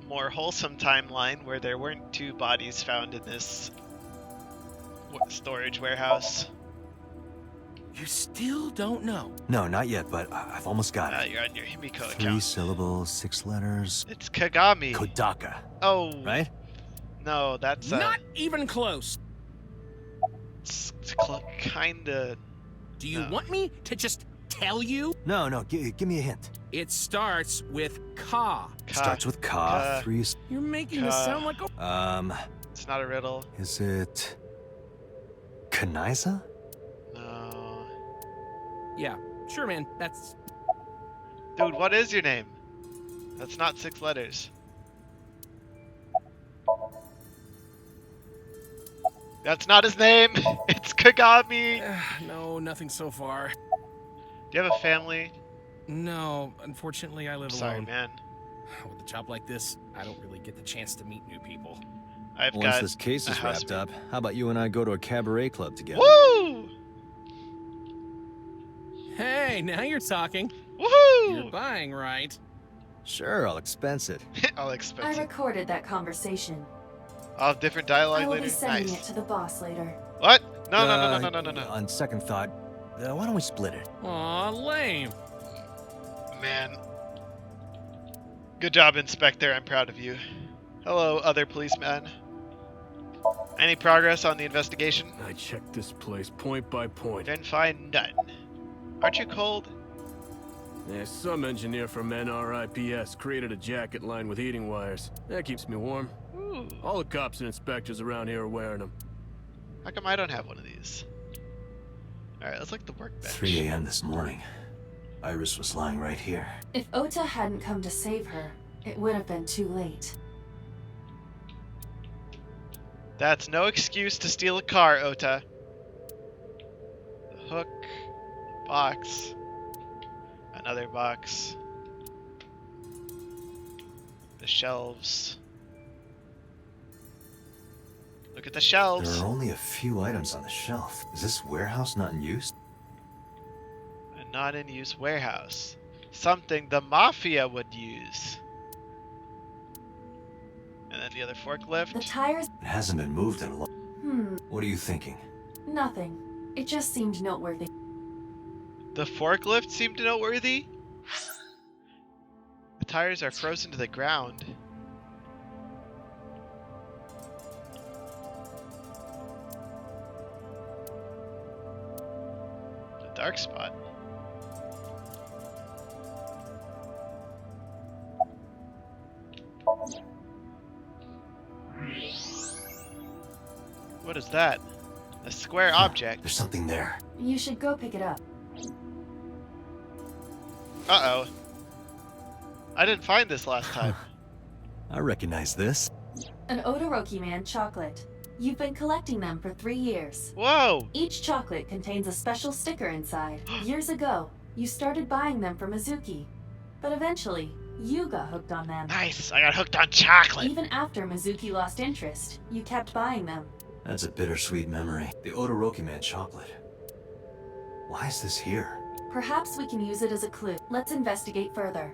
more wholesome timeline where there weren't 2 bodies found in this storage warehouse. You still don't know. No, not yet, but I've almost got it. You're on your Himiko 3 account. syllables, 6 letters. It's Kagami. Kodaka, Oh, right? no, that's Not even close. kinda. Do you No. want me to just tell you? No, give me a hint. It starts with Ka. Starts with ka, Ka. 3. You're making this Ka. sound like a... It's not a riddle. Is it Kanaiza? No. Yeah, sure, man. That's... Dude, what is your name? That's not 6 letters. That's not his name. It's Kagami. no, nothing so far. Do you have a family? No, unfortunately, I live Sorry, alone. man. With a job like this, I don't really get the chance to meet new people. I've Once got this case a is wrapped housemate. up, how about you and I go to a cabaret club together? Woo! Hey, now you're talking. You're Woohoo! buying, right? Sure, I'll expense it. I'll I expense it. recorded that conversation. I'll have different dialogue I will later. be sending Nice. it to the boss later. What? No. On second thought, why don't we split it? Aw, lame. Man. Good job, Inspector. I'm proud of you. Hello, other policeman. Any progress on the investigation? I checked this place point by point. Didn't find none. Aren't you cold? Yeah, some engineer from NRIPS created a jacket lined with heating wires. That keeps me warm. Ooh. All the cops and inspectors around here are wearing them. How come I don't have one of these? Alright, let's look at the workbench. 3 a.m. this morning. Iris was lying right here. If Ota hadn't come to save her, it would have been too late. That's no excuse to steal a car, Ota. The hook, box, another box, the shelves. Look at the shelves. There are only a few items on the shelf. Is this warehouse not in use? Not in use warehouse. Something the Mafia would use. And then the other forklift. The tires. It hasn't been moved in a long. What are you thinking? Nothing. It just seemed noteworthy. The forklift seemed noteworthy. The tires are frozen to the ground. The dark spot. What is that? A square object. There's something there. You should go pick it up. Uh-oh. I didn't find this last time. I recognize this. An Odoroki Man chocolate. You've been collecting them for 3 years. Whoa! Each chocolate contains a special sticker inside. Years ago, you started buying them from Mizuki. But eventually, you got hooked on them. Nice! I got hooked on chocolate! Even after Mizuki lost interest, you kept buying them. That's a bittersweet memory. The Odoroki Man chocolate. Why is this here? Perhaps we can use it as a clue. Let's investigate further.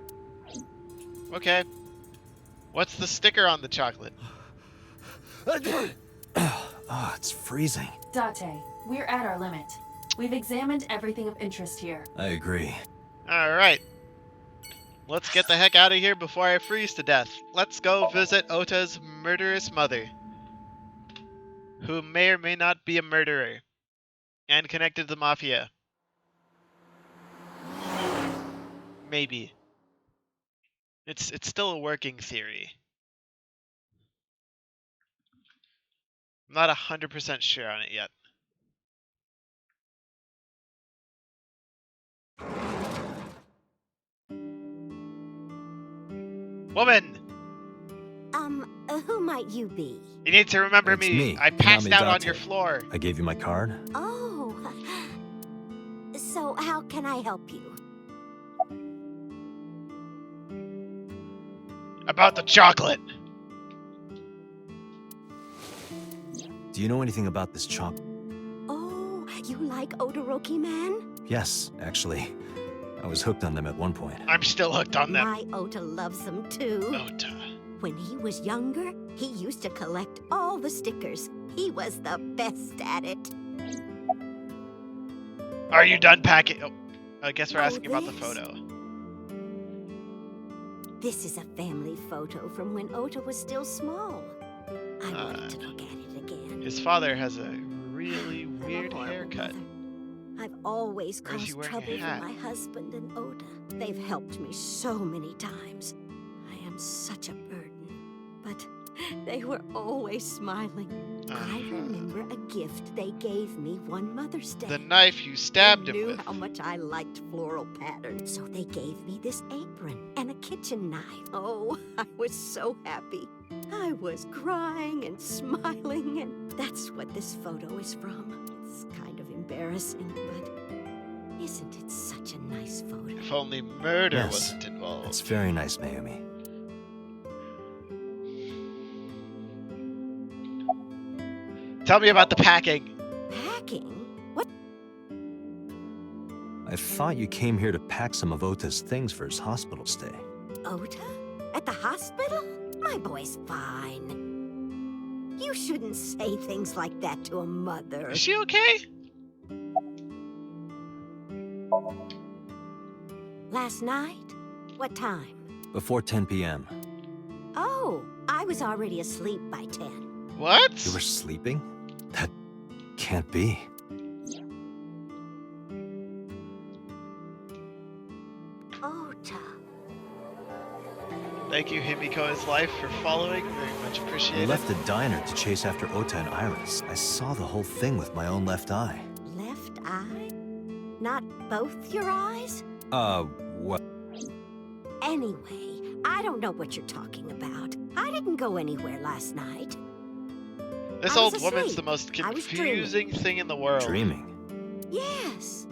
Okay. What's the sticker on the chocolate? Oh, it's freezing. Date, we're at our limit. We've examined everything of interest here. I agree. Alright. Let's get the heck out of here before I freeze to death. Let's go visit Ota's murderous mother, who may or may not be a murderer, and connected to the Mafia. Maybe. It's still a working theory. I'm not 100% sure on it yet. Woman! Who might you be? You need to remember It's me. I passed Konami out on Date. your floor. I gave you my card. Oh. So, how can I help you? About the chocolate. Do you know anything about this chocolate? Oh, you like Odoroki Man? Yes, actually. I was hooked on them at one point. I'm still hooked on them. My Ota loves them too. Ota. When he was younger, he used to collect all the stickers. He was the best at it. Are you done packing? Oh, I guess we're Oh, asking about the this? photo. This is a family photo from when Ota was still small. I wanted to look at it again. His father has a really I'm a weird horrible haircut. mother. I've always Or is he caused wearing a trouble for hat? my husband and Ota. They've helped me so many times. I am such a burden. But they were always smiling. I remember a gift they gave me one Mother's Day. The knife you stabbed They him knew with. how much I liked floral patterns, so they gave me this apron and a kitchen knife. Oh, I was so happy. I was crying and smiling, and that's what this photo is from. It's kind of embarrassing, but isn't it such a nice photo? If only murder Yes, wasn't involved. That's very nice, Mayumi. Tell me about the packing. Packing? What? I thought you came here to pack some of Ota's things for his hospital stay. Ota? At the hospital? My boy's fine. You shouldn't say things like that to a mother. Is she okay? Last night? What time? Before 10 p.m. Oh, I was already asleep by 10. What? You were sleeping? That can't be. Ota. Thank you, Himiko is Life, for following. Very much You appreciated. left the diner to chase after Ota and Iris. I saw the whole thing with my own left eye. Left eye? Not both your eyes? What? Anyway, I don't know what you're talking about. I didn't go anywhere last night. This I was old woman's the asleep. most I was confusing thing in the world. Dreaming. Yes,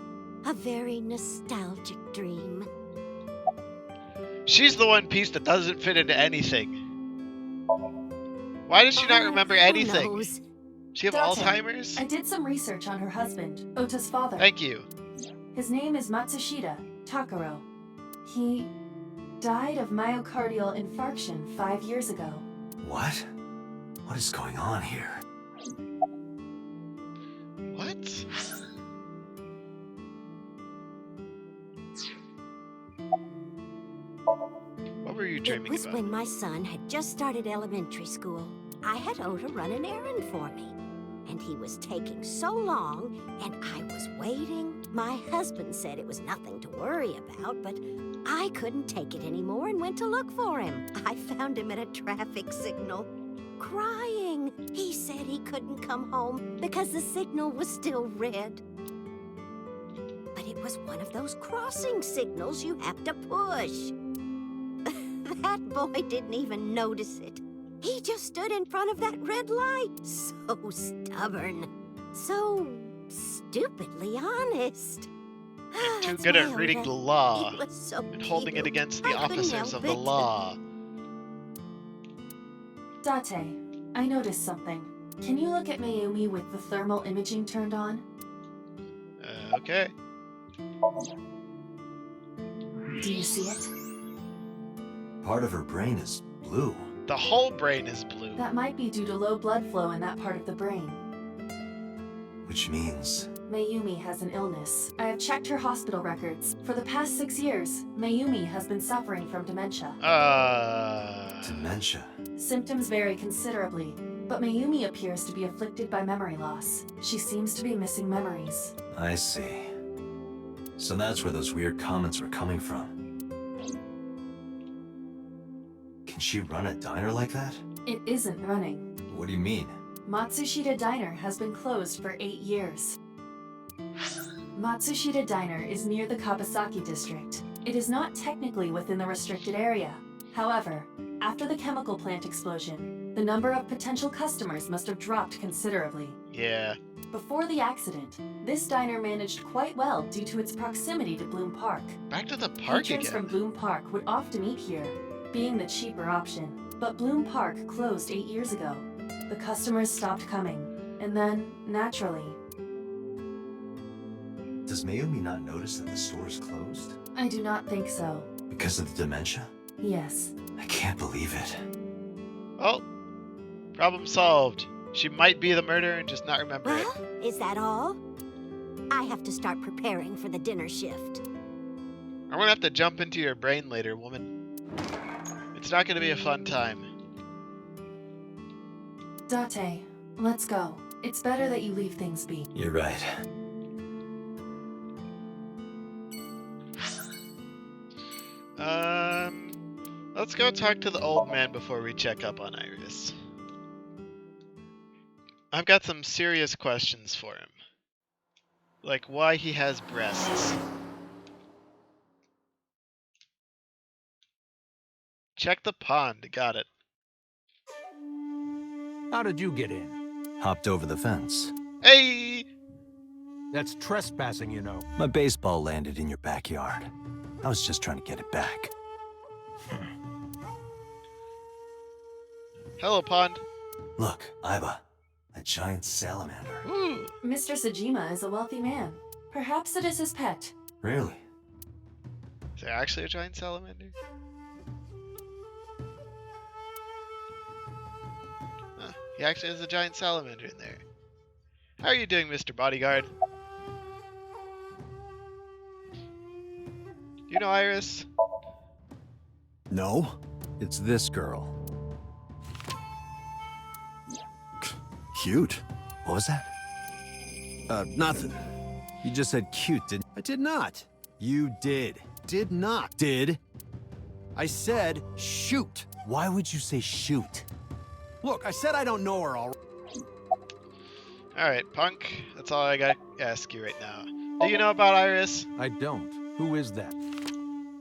a very nostalgic dream. She's the one piece that doesn't fit into anything. Why does she not remember Who anything? knows? She have Date, Alzheimer's? I did some research on her husband, Ota's father. Thank you. His name is Matsushita Takaro. He died of myocardial infarction 5 years ago. What? What is going on here? What? What were you dreaming It was about? when my son had just started elementary school. I had Ota run an errand for me. And he was taking so long, and I was waiting. My husband said it was nothing to worry about, but I couldn't take it anymore and went to look for him. I found him at a traffic signal, crying. He said he couldn't come home because the signal was still red. But it was one of those crossing signals you have to push. That boy didn't even notice it. He just stood in front of that red light. So stubborn. So stupidly honest. I'm too That's good at why reading Ota, the law he was so and holding it cute. against the I couldn't officers help of the it. law. Date, I noticed something. Can you look at Mayumi with the thermal imaging turned on? Okay. Do you see it? Part of her brain is blue. The whole brain is blue. That might be due to low blood flow in that part of the brain. Which means... Mayumi has an illness. I have checked her hospital records. For the past 6 years, Mayumi has been suffering from dementia. Dementia? Symptoms vary considerably, but Mayumi appears to be afflicted by memory loss. She seems to be missing memories. I see. So that's where those weird comments were coming from. Can she run a diner like that? It isn't running. What do you mean? Matsushita Diner has been closed for 8 years. Matsushita Diner is near the Kabasaki district. It is not technically within the restricted area. However, after the chemical plant explosion, the number of potential customers must have dropped considerably. Yeah. Before the accident, this diner managed quite well due to its proximity to Bloom Park. Back to the park Patrons again. from Bloom Park would often eat here, being the cheaper option. But Bloom Park closed 8 years ago. The customers stopped coming, and then, naturally... Does Mayumi not notice that the store is closed? I do not think so. Because of the dementia? Yes. I can't believe it. Oh, problem solved. She might be the murderer and just not remember it. Well, is that all? I have to start preparing for the dinner shift. I'm gonna have to jump into your brain later, woman. It's not gonna be a fun time. Date, let's go. It's better that you leave things be. You're right. Let's go talk to the old man before we check up on Iris. I've got some serious questions for him. Like why he has breasts. Check the pond, got it. How did you get in? Hopped over the fence. Hey! That's trespassing, you know. My baseball landed in your backyard. I was just trying to get it back. Hello, pond. Look, Iba. A giant salamander. Ooh. Mr. Sajima is a wealthy man. Perhaps it is his pet. Really? Is there actually a giant salamander? He actually has a giant salamander in there. How are you doing, Mr. Bodyguard? You know Iris? No. It's this girl. Cute. What was that? Nothing. You just said cute, didn't I did not. you? Did. Did not. Did? I said shoot. Why would you say shoot? Look, I said I don't know her all. Alright, punk. That's all I gotta ask you right now. Do you know about Iris? I don't. Who is that?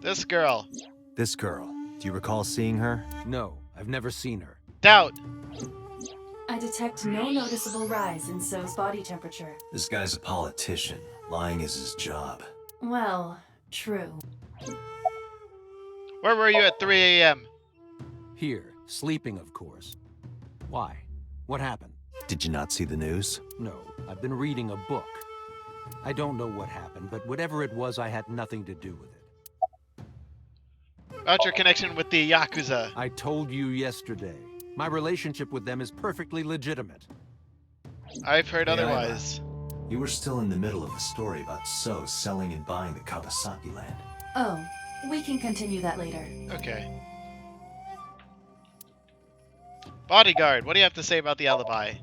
This girl. This girl. Do you recall seeing her? No, I've never seen her. Doubt. I detect no noticeable rise in So's body temperature. This guy's a politician. Lying is his job. Well, true. Where were you at 3 a.m.? Here, sleeping, of course. Why? What happened? Did you not see the news? No, I've been reading a book. I don't know what happened, but whatever it was, I had nothing to do with it. About your connection with the Yakuza. I told you yesterday. My relationship with them is perfectly legitimate. I've heard Hey, otherwise. Iva, you were still in the middle of the story about So selling and buying the Kawasaki land. Oh, we can continue that later. Okay. Bodyguard, what do you have to say about the alibi?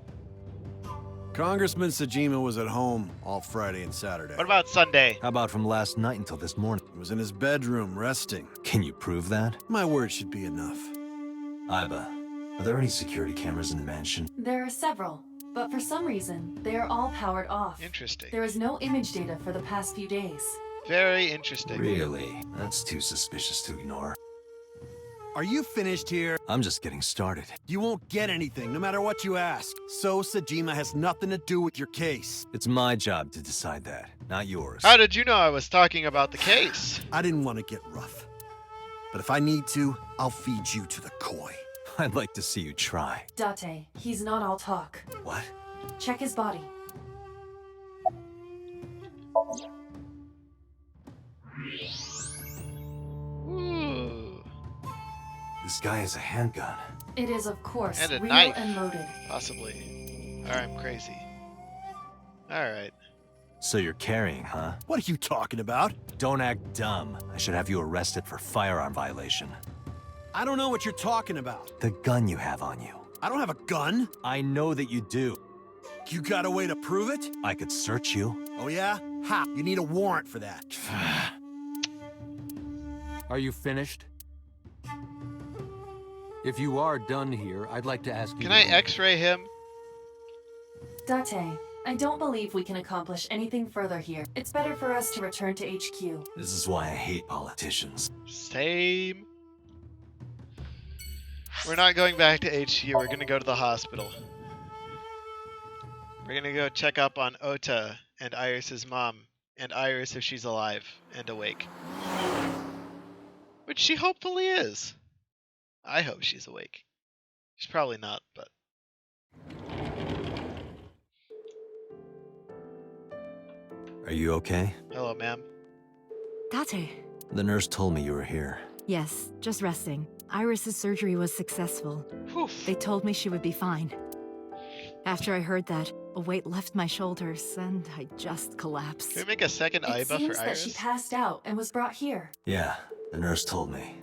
Congressman Sajima was at home all Friday and Saturday. What about Sunday? How about from last night until this morning? He was in his bedroom, resting. Can you prove that? My word should be enough. Iba, are there any security cameras in the mansion? There are several, but for some reason, they are all powered off. Interesting. There is no image data for the past few days. Very interesting. Really? That's too suspicious to ignore. Are you finished here? I'm just getting started. You won't get anything, no matter what you ask. So Sajima has nothing to do with your case. It's my job to decide that, not yours. How did you know I was talking about the case? I didn't want to get rough. But if I need to, I'll feed you to the koi. I'd like to see you try. Date, he's not all talk. What? Check his body. Ooh. This guy has a handgun. It is, of course, And a real knife. and loaded. Possibly. Or I'm crazy. Alright. So you're carrying, huh? What are you talking about? Don't act dumb. I should have you arrested for firearm violation. I don't know what you're talking about. The gun you have on you. I don't have a gun. I know that you do. You got a way to prove it? I could search you. Oh yeah? Ha! You need a warrant for that. Are you finished? If you are done here, I'd like to ask you... Can I x-ray him? Date, I don't believe we can accomplish anything further here. It's better for us to return to HQ. This is why I hate politicians. Same. We're not going back to HQ. We're gonna go to the hospital. We're gonna go check up on Ota and Iris's mom, and Iris if she's alive and awake. Which she hopefully is. I hope she's awake. She's probably not, but... Are you okay? Hello, ma'am. Date. The nurse told me you were here. Yes, just resting. Iris's surgery was successful. Oof. They told me she would be fine. After I heard that, a weight left my shoulders, and I just collapsed. Can we make a second It Iba seems for that she Iris? passed out and was brought here. Yeah, the nurse told me.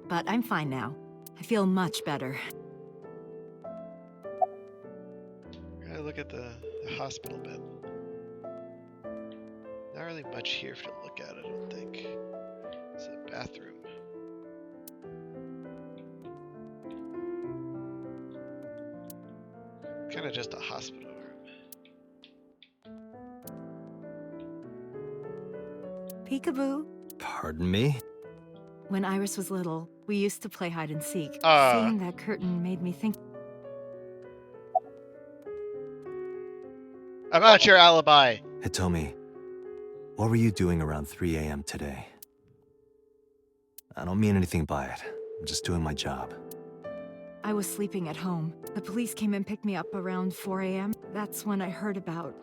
But I'm fine now. I feel much better. Gotta look at the hospital bed. Not really much here to look at, I don't think. It's a bathroom. Kind of just a hospital room. Peekaboo. Pardon me? When Iris was little, we used to play hide and seek. Ah. Seeing that curtain made me think... About your alibi. Hitomi, what were you doing around 3 a.m. today? I don't mean anything by it. I'm just doing my job. I was sleeping at home. The police came and picked me up around 4 a.m. That's when I heard about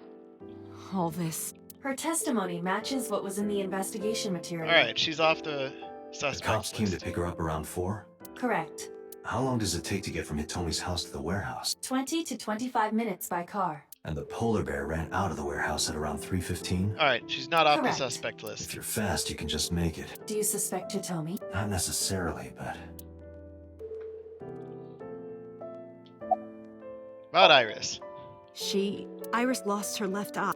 all this. Her testimony matches what was in the investigation material. Alright, she's off the The suspect cops came to list. pick her up around 4? Correct. How long does it take to get from Hitomi's house to the warehouse? 20 to 25 minutes by car. And the polar bear ran out of the warehouse at around 3:15? Alright, she's not off Correct. the suspect list. If you're fast, you can just make it. Do you suspect Hitomi? Not necessarily, but... About Iris. Iris lost her left eye.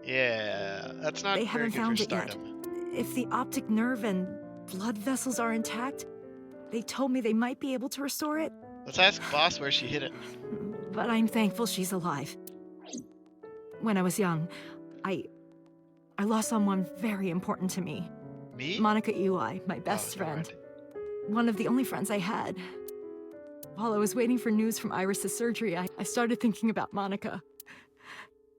Yeah, that's not They very haven't good for found it yet. stardom. If the optic nerve and blood vessels are intact, they told me they might be able to restore it. Let's ask Boss where she hid it. But I'm thankful she's alive. When I was young, I lost someone very important to me. Me? Monica Iwai, my best never friend. mind. One of the only friends I had. While I was waiting for news from Iris's surgery, I started thinking about Monica.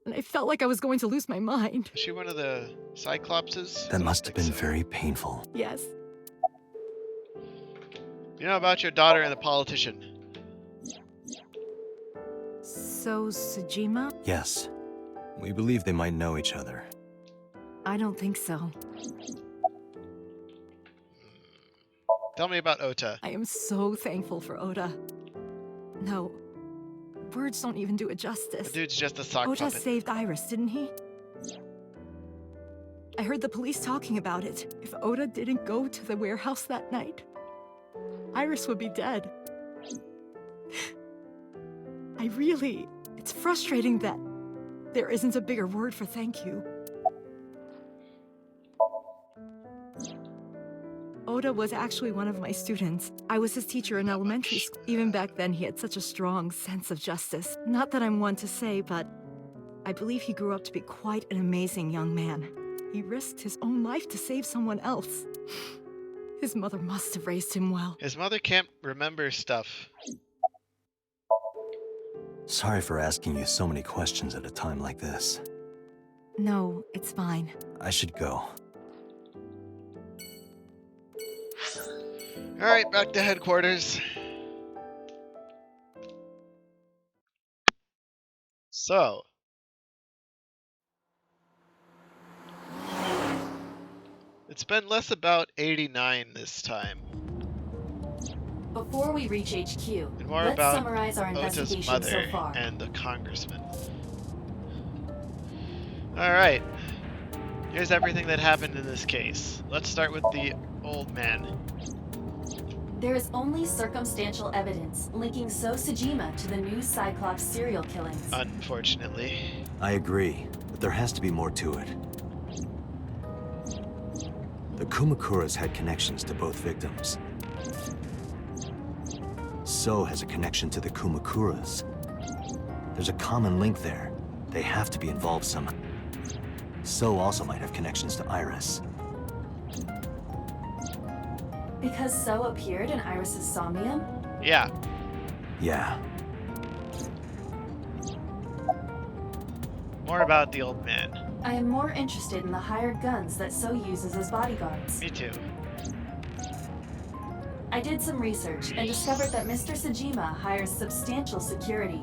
And I felt like I was going to lose my mind. Is she one of the Cyclopses? That must have been very painful. Yes. You know about your daughter and the politician. So, Sajima? Yes. We believe they might know each other. I don't think so. Tell me about Ota. I am so thankful for Ota. No, words don't even do it justice. The dude's just a sock Ota puppet. saved Iris, didn't he? I heard the police talking about it. If Ota didn't go to the warehouse that night, Iris would be dead. It's frustrating that there isn't a bigger word for thank you. Ota was actually one of my students. I was his teacher in elementary school. Even back then, he had such a strong sense of justice. Not that I'm one to say, but I believe he grew up to be quite an amazing young man. He risked his own life to save someone else. His mother must have raised him well. His mother can't remember stuff. Sorry for asking you so many questions at a time like this. No, it's fine. I should go. Alright, back to headquarters. So. It's been less about 89 this time. Before we reach HQ, And more let's about summarize our Ota's investigation mother so far. and the congressman. Alright. Here's everything that happened in this case. Let's start with the old man. There is only circumstantial evidence linking So Sejima to the new Cyclops serial killings. Unfortunately. I agree, but there has to be more to it. The Kumakuras had connections to both victims. So has a connection to the Kumakuras. There's a common link there. They have to be involved somehow. So also might have connections to Iris. Because So appeared in Iris's Somnium? Yeah. Yeah. More about the old man. I am more interested in the hired guns that So uses as bodyguards. Me too. I did some research and discovered that Mr. Sejima hires substantial security.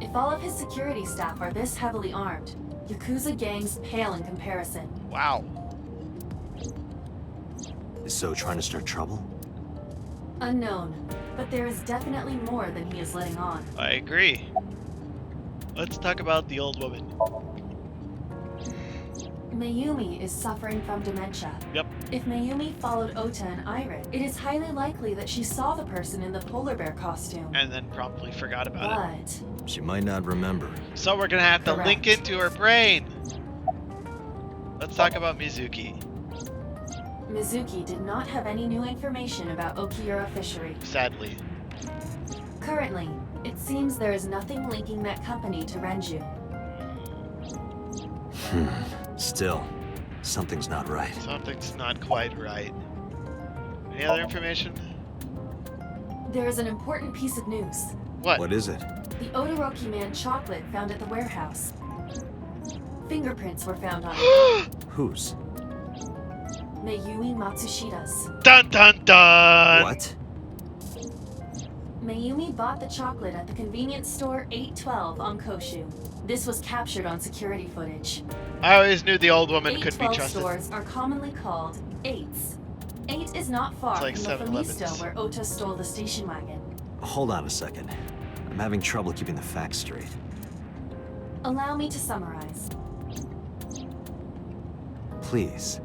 If all of his security staff are this heavily armed, Yakuza gangs pale in comparison. Wow. Is So trying to start trouble? Unknown, but there is definitely more than he is letting on. I agree. Let's talk about the old woman. Mayumi is suffering from dementia. Yep. If Mayumi followed Ota and Iris, it is highly likely that she saw the person in the polar bear costume. And then promptly forgot about it. She might not remember. So we're gonna have to Correct. link into her brain. Let's talk about Mizuki. Mizuki did not have any new information about Okiura Fishery. Sadly. Currently, it seems there is nothing linking that company to Renju. Still, something's not right. Something's not quite right. Any other information? There is an important piece of news. What? What is it? The Odoroki Man chocolate found at the warehouse. Fingerprints were found on it. Whose? Mayumi Matsushida's. Dun dun dun! What? Mayumi bought the chocolate at the convenience store 812 on Koshu. This was captured on security footage. I always knew the old woman could be 812 trusted. stores are commonly called 8s. 8 is not far It's like from the 7-Elevens. Famisto where Ota stole the station wagon. Hold on a second. I'm having trouble keeping the facts straight. Allow me to summarize. Please.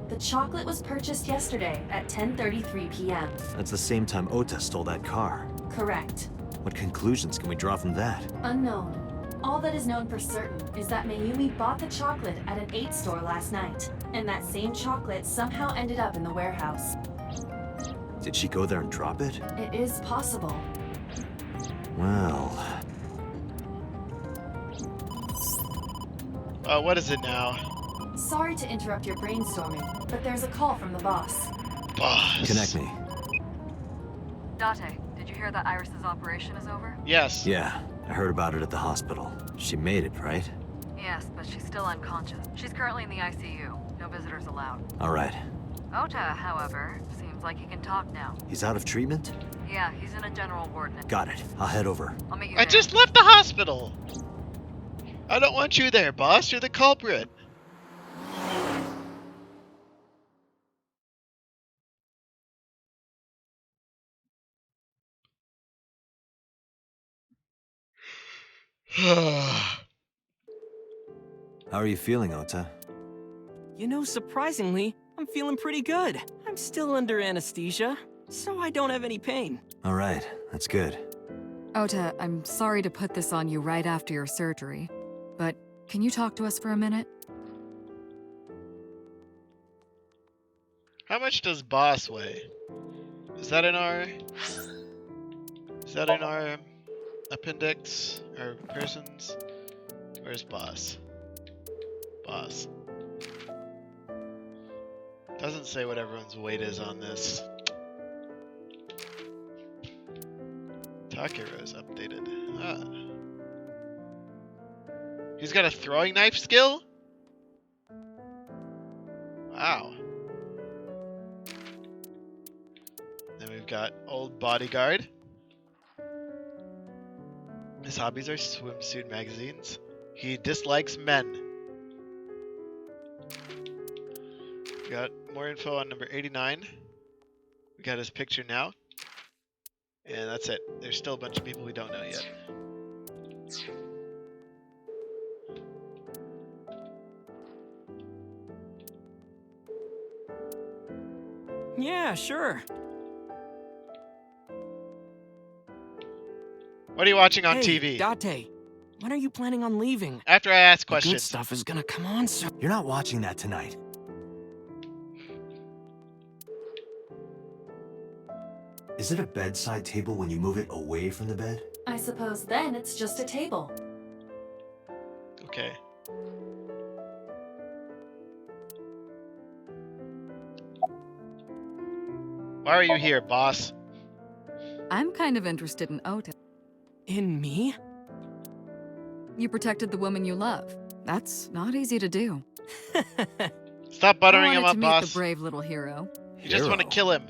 The chocolate was purchased yesterday at 10:33 p.m. That's the same time Ota stole that car. Correct. What conclusions can we draw from that? Unknown. All that is known for certain is that Mayumi bought the chocolate at an 8 store last night, and that same chocolate somehow ended up in the warehouse. Did she go there and drop it? It is possible. Well... What is it now? Sorry to interrupt your brainstorming, but there's a call from the boss. Boss. Connect me. Date, did you hear that Iris's operation is over? Yes. Yeah, I heard about it at the hospital. She made it, right? Yes, but she's still unconscious. She's currently in the ICU. No visitors allowed. Alright. Ota, however, seems like he can talk now. He's out of treatment? Yeah, he's in a general ward now. Got it. I'll head over. I'll meet you I there. just left the hospital! I don't want you there, boss. You're the culprit. How are you feeling, Ota? You know, surprisingly, I'm feeling pretty good. I'm still under anesthesia, so I don't have any pain. All right, that's good. Ota, I'm sorry to put this on you right after your surgery, but can you talk to us for a minute? How much does boss weigh? Is that in our appendix or persons? Where's boss? Boss. Doesn't say what everyone's weight is on this. Takero's updated. Ah. He's got a throwing knife skill? Wow. Then we've got old bodyguard. His hobbies are swimsuit magazines. He dislikes men. We got more info on number 89. We got his picture now. And that's it. There's still a bunch of people we don't know yet. Yeah, sure. What are you watching on Hey, TV? Date, when are you planning on leaving? After I ask The good questions. stuff is gonna come on soon. You're not watching that tonight. Is it a bedside table when you move it away from the bed? I suppose then it's just a table. Okay. Why are you here, boss? I'm kind of interested in Ota. In me? You protected the woman you love. That's not easy to do. Stop buttering I him wanted up, to meet boss. the brave little hero. You just want to kill him.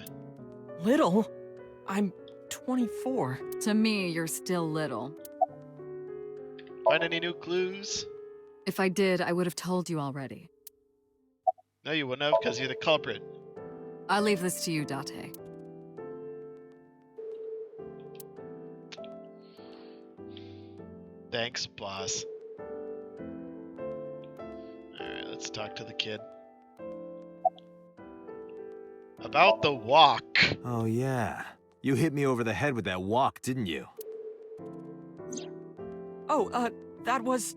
Little? I'm 24. To me, you're still little. Find any new clues? If I did, I would have told you already. No, you wouldn't have, because you're the culprit. I'll leave this to you, Date. Thanks, boss. Alright, let's talk to the kid. About the walk. Oh, yeah. You hit me over the head with that walk, didn't you? Oh, that was...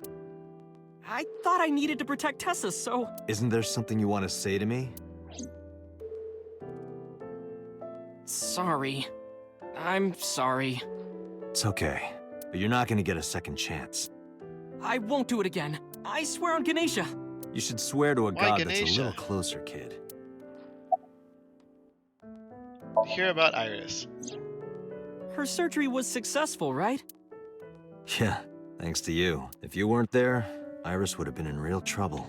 I thought I needed to protect Tessa, so... Isn't there something you want to say to me? Sorry. I'm sorry. It's okay. But you're not going to get a second chance. I won't do it again. I swear on Ganesha. You should swear to a Why god that's a Ganesha? little closer, kid. Hear about Iris. Her surgery was successful, right? Yeah, thanks to you. If you weren't there, Iris would have been in real trouble.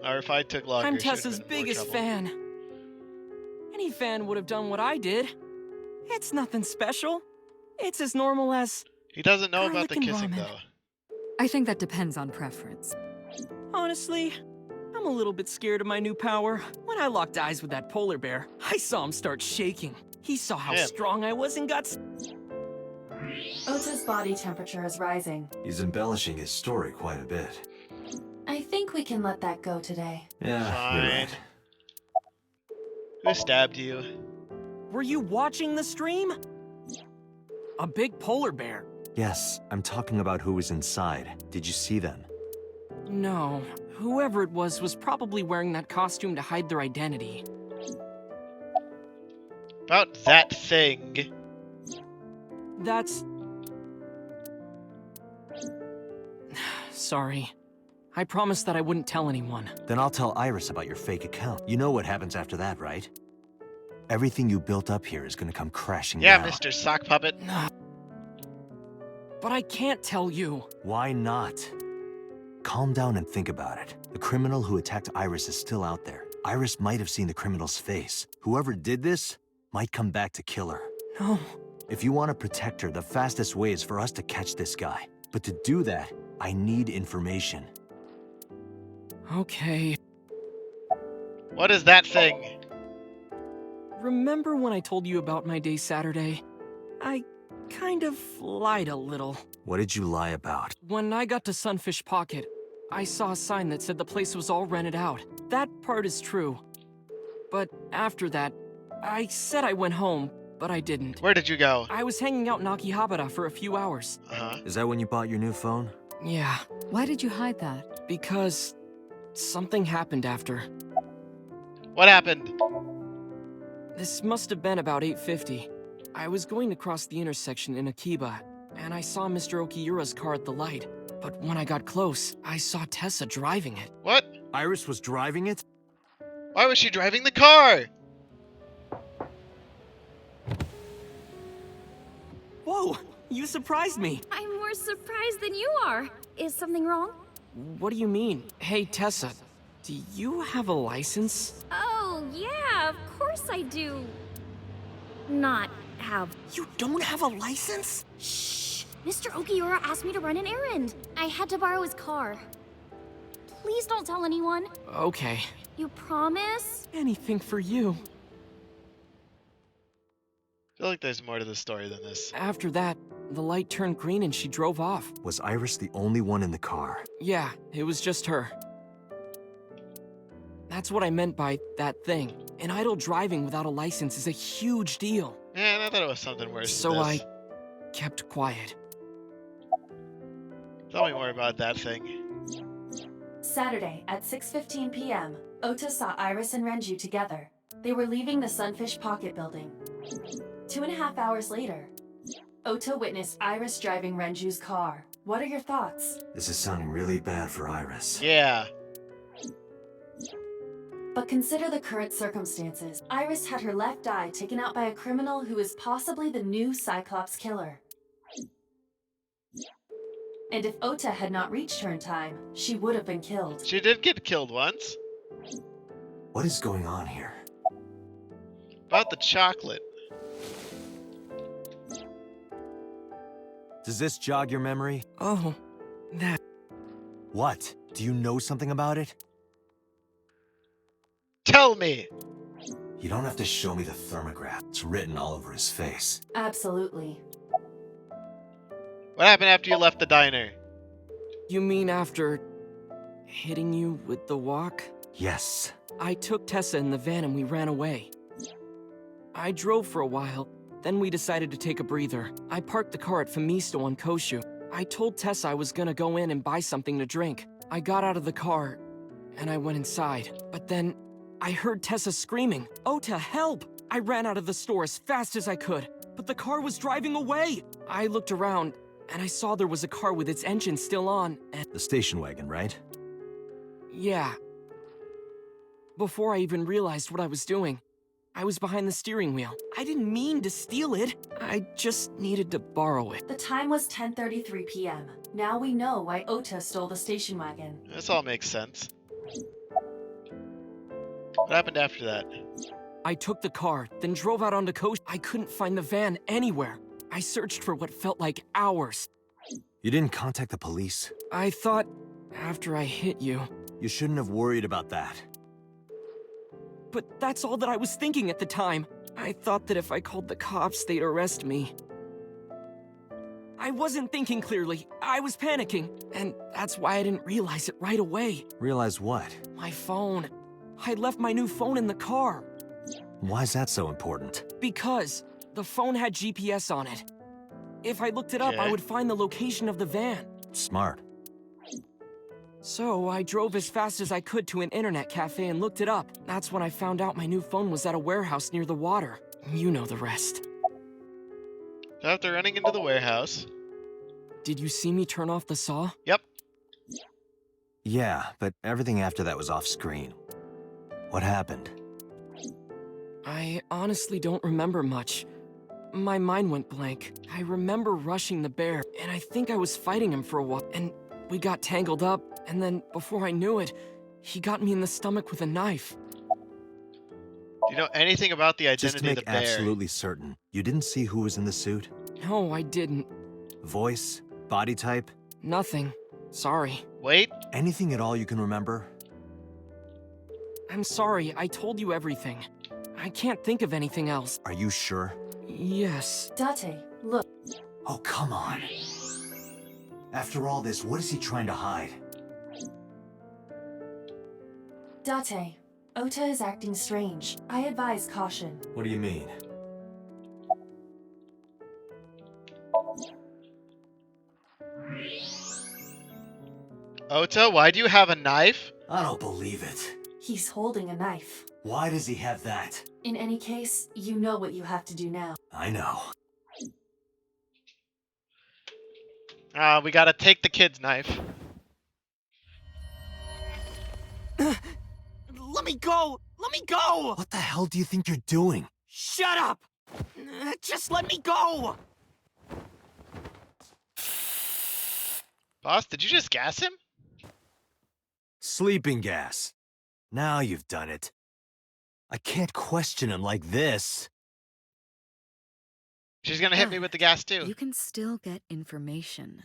Or if I took longer, I'm she would've Tessa's been in more biggest trouble. fan. Any fan would have done what I did. It's nothing special. It's as normal as... He doesn't know about the garlic and kissing, ramen. though. I think that depends on preference. Honestly, I'm a little bit scared of my new power. When I locked eyes with that polar bear, I saw him start shaking. He saw how Him. strong I was and got... Ota's body temperature is rising. He's embellishing his story quite a bit. I think we can let that go today. Yeah, you're Fine. right. Who stabbed you? Were you watching the stream? A big polar bear. Yes, I'm talking about who was inside. Did you see them? No, whoever it was probably wearing that costume to hide their identity. About that thing. That's... Sorry. I promised that I wouldn't tell anyone. Then I'll tell Iris about your fake account. You know what happens after that, right? Everything you built up here is gonna come crashing Yeah, down. Mr. Sock Puppet. But I can't tell you. Why not? Calm down and think about it. The criminal who attacked Iris is still out there. Iris might have seen the criminal's face. Whoever did this might come back to kill her. No. If you want to protect her, the fastest way is for us to catch this guy. But to do that, I need information. Okay. What is that thing? Remember when I told you about my day Saturday? I kind of lied a little. What did you lie about? When I got to Sunfish Pocket, I saw a sign that said the place was all rented out. That part is true. But after that, I said I went home, but I didn't. Where did you go? I was hanging out in Akihabara for a few hours. Uh-huh. Is that when you bought your new phone? Yeah. Why did you hide that? Because something happened after. What happened? This must have been about 8:50. I was going to cross the intersection in Akiba, and I saw Mr. Okiura's car at the light. But when I got close, I saw Tessa driving it. What? Iris was driving it? Why was she driving the car? Whoa! You surprised me! I'm more surprised than you are. Is something wrong? What do you mean? Hey, Tessa, do you have a license? Oh, yeah, of course I do. Not have. You don't have a license? Shh! Mr. Okiura asked me to run an errand. I had to borrow his car. Please don't tell anyone. Okay. You promise? Anything for you. I feel like there's more to the story than this. After that, the light turned green and she drove off. Was Iris the only one in the car? Yeah, it was just her. That's what I meant by that thing. An idle driving without a license is a huge deal. Man, I thought it was something worse So than this. I kept quiet. Tell me more about that thing. Saturday at 6:15 p.m., Ota saw Iris and Renju together. They were leaving the Sunfish Pocket building. 2.5 hours later, Ota witnessed Iris driving Renju's car. What are your thoughts? This is sounding really bad for Iris. Yeah. But consider the current circumstances. Iris had her left eye taken out by a criminal who is possibly the new Cyclops killer. And if Ota had not reached her in time, she would have been killed. She did get killed once. What is going on here? About the chocolate. Does this jog your memory? Oh, that. What? Do you know something about it? Tell me! You don't have to show me the thermograph. It's written all over his face. Absolutely. What happened after you left the diner? You mean after hitting you with the walk? Yes. I took Tessa in the van and we ran away. I drove for a while, then we decided to take a breather. I parked the car at Famisto on Koshu. I told Tessa I was gonna go in and buy something to drink. I got out of the car, and I went inside. But then, I heard Tessa screaming, "Ota, help!" I ran out of the store as fast as I could, but the car was driving away! I looked around, and I saw there was a car with its engine still on, and... The station wagon, right? Yeah. Before I even realized what I was doing, I was behind the steering wheel. I didn't mean to steal it. I just needed to borrow it. The time was 10:33 p.m. Now we know why Ota stole the station wagon. This all makes sense. What happened after that? I took the car, then drove out onto Coast. I couldn't find the van anywhere. I searched for what felt like hours. You didn't contact the police? I thought, after I hit you... You shouldn't have worried about that. But that's all that I was thinking at the time. I thought that if I called the cops, they'd arrest me. I wasn't thinking clearly. I was panicking. And that's why I didn't realize it right away. Realize what? My phone. I left my new phone in the car. Why is that so important? Because the phone had GPS on it. If I looked it up, I would find the location of the van. Smart. So I drove as fast as I could to an internet cafe and looked it up. That's when I found out my new phone was at a warehouse near the water. You know the rest. After running into the warehouse... Did you see me turn off the saw? Yep. Yeah, but everything after that was off screen. What happened? I honestly don't remember much. My mind went blank. I remember rushing the bear, and I think I was fighting him for a while, and we got tangled up, and then before I knew it, he got me in the stomach with a knife. Do you know anything about the identity Just to of make the bear? absolutely certain, you didn't see who was in the suit? No, I didn't. Voice? Body type? Nothing. Sorry. Wait. Anything at all you can remember? I'm sorry, I told you everything. I can't think of anything else. Are you sure? Yes. Date, look. Oh, come on. After all this, what is he trying to hide? Date, Ota is acting strange. I advise caution. What do you mean? Ota, why do you have a knife? I don't believe it. He's holding a knife. Why does he have that? In any case, you know what you have to do now. I know. We gotta take the kid's knife. Let me go! Let me go! What the hell do you think you're doing? Shut up! Just let me go! Boss, did you just gas him? Sleeping gas. Now you've done it. I can't question him like this. She's gonna hit me with the gas too. You can still get information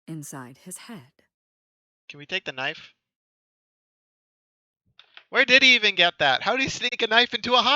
inside his head. Can we take the knife? Where did he even get that? How did he sneak a knife into a hospital?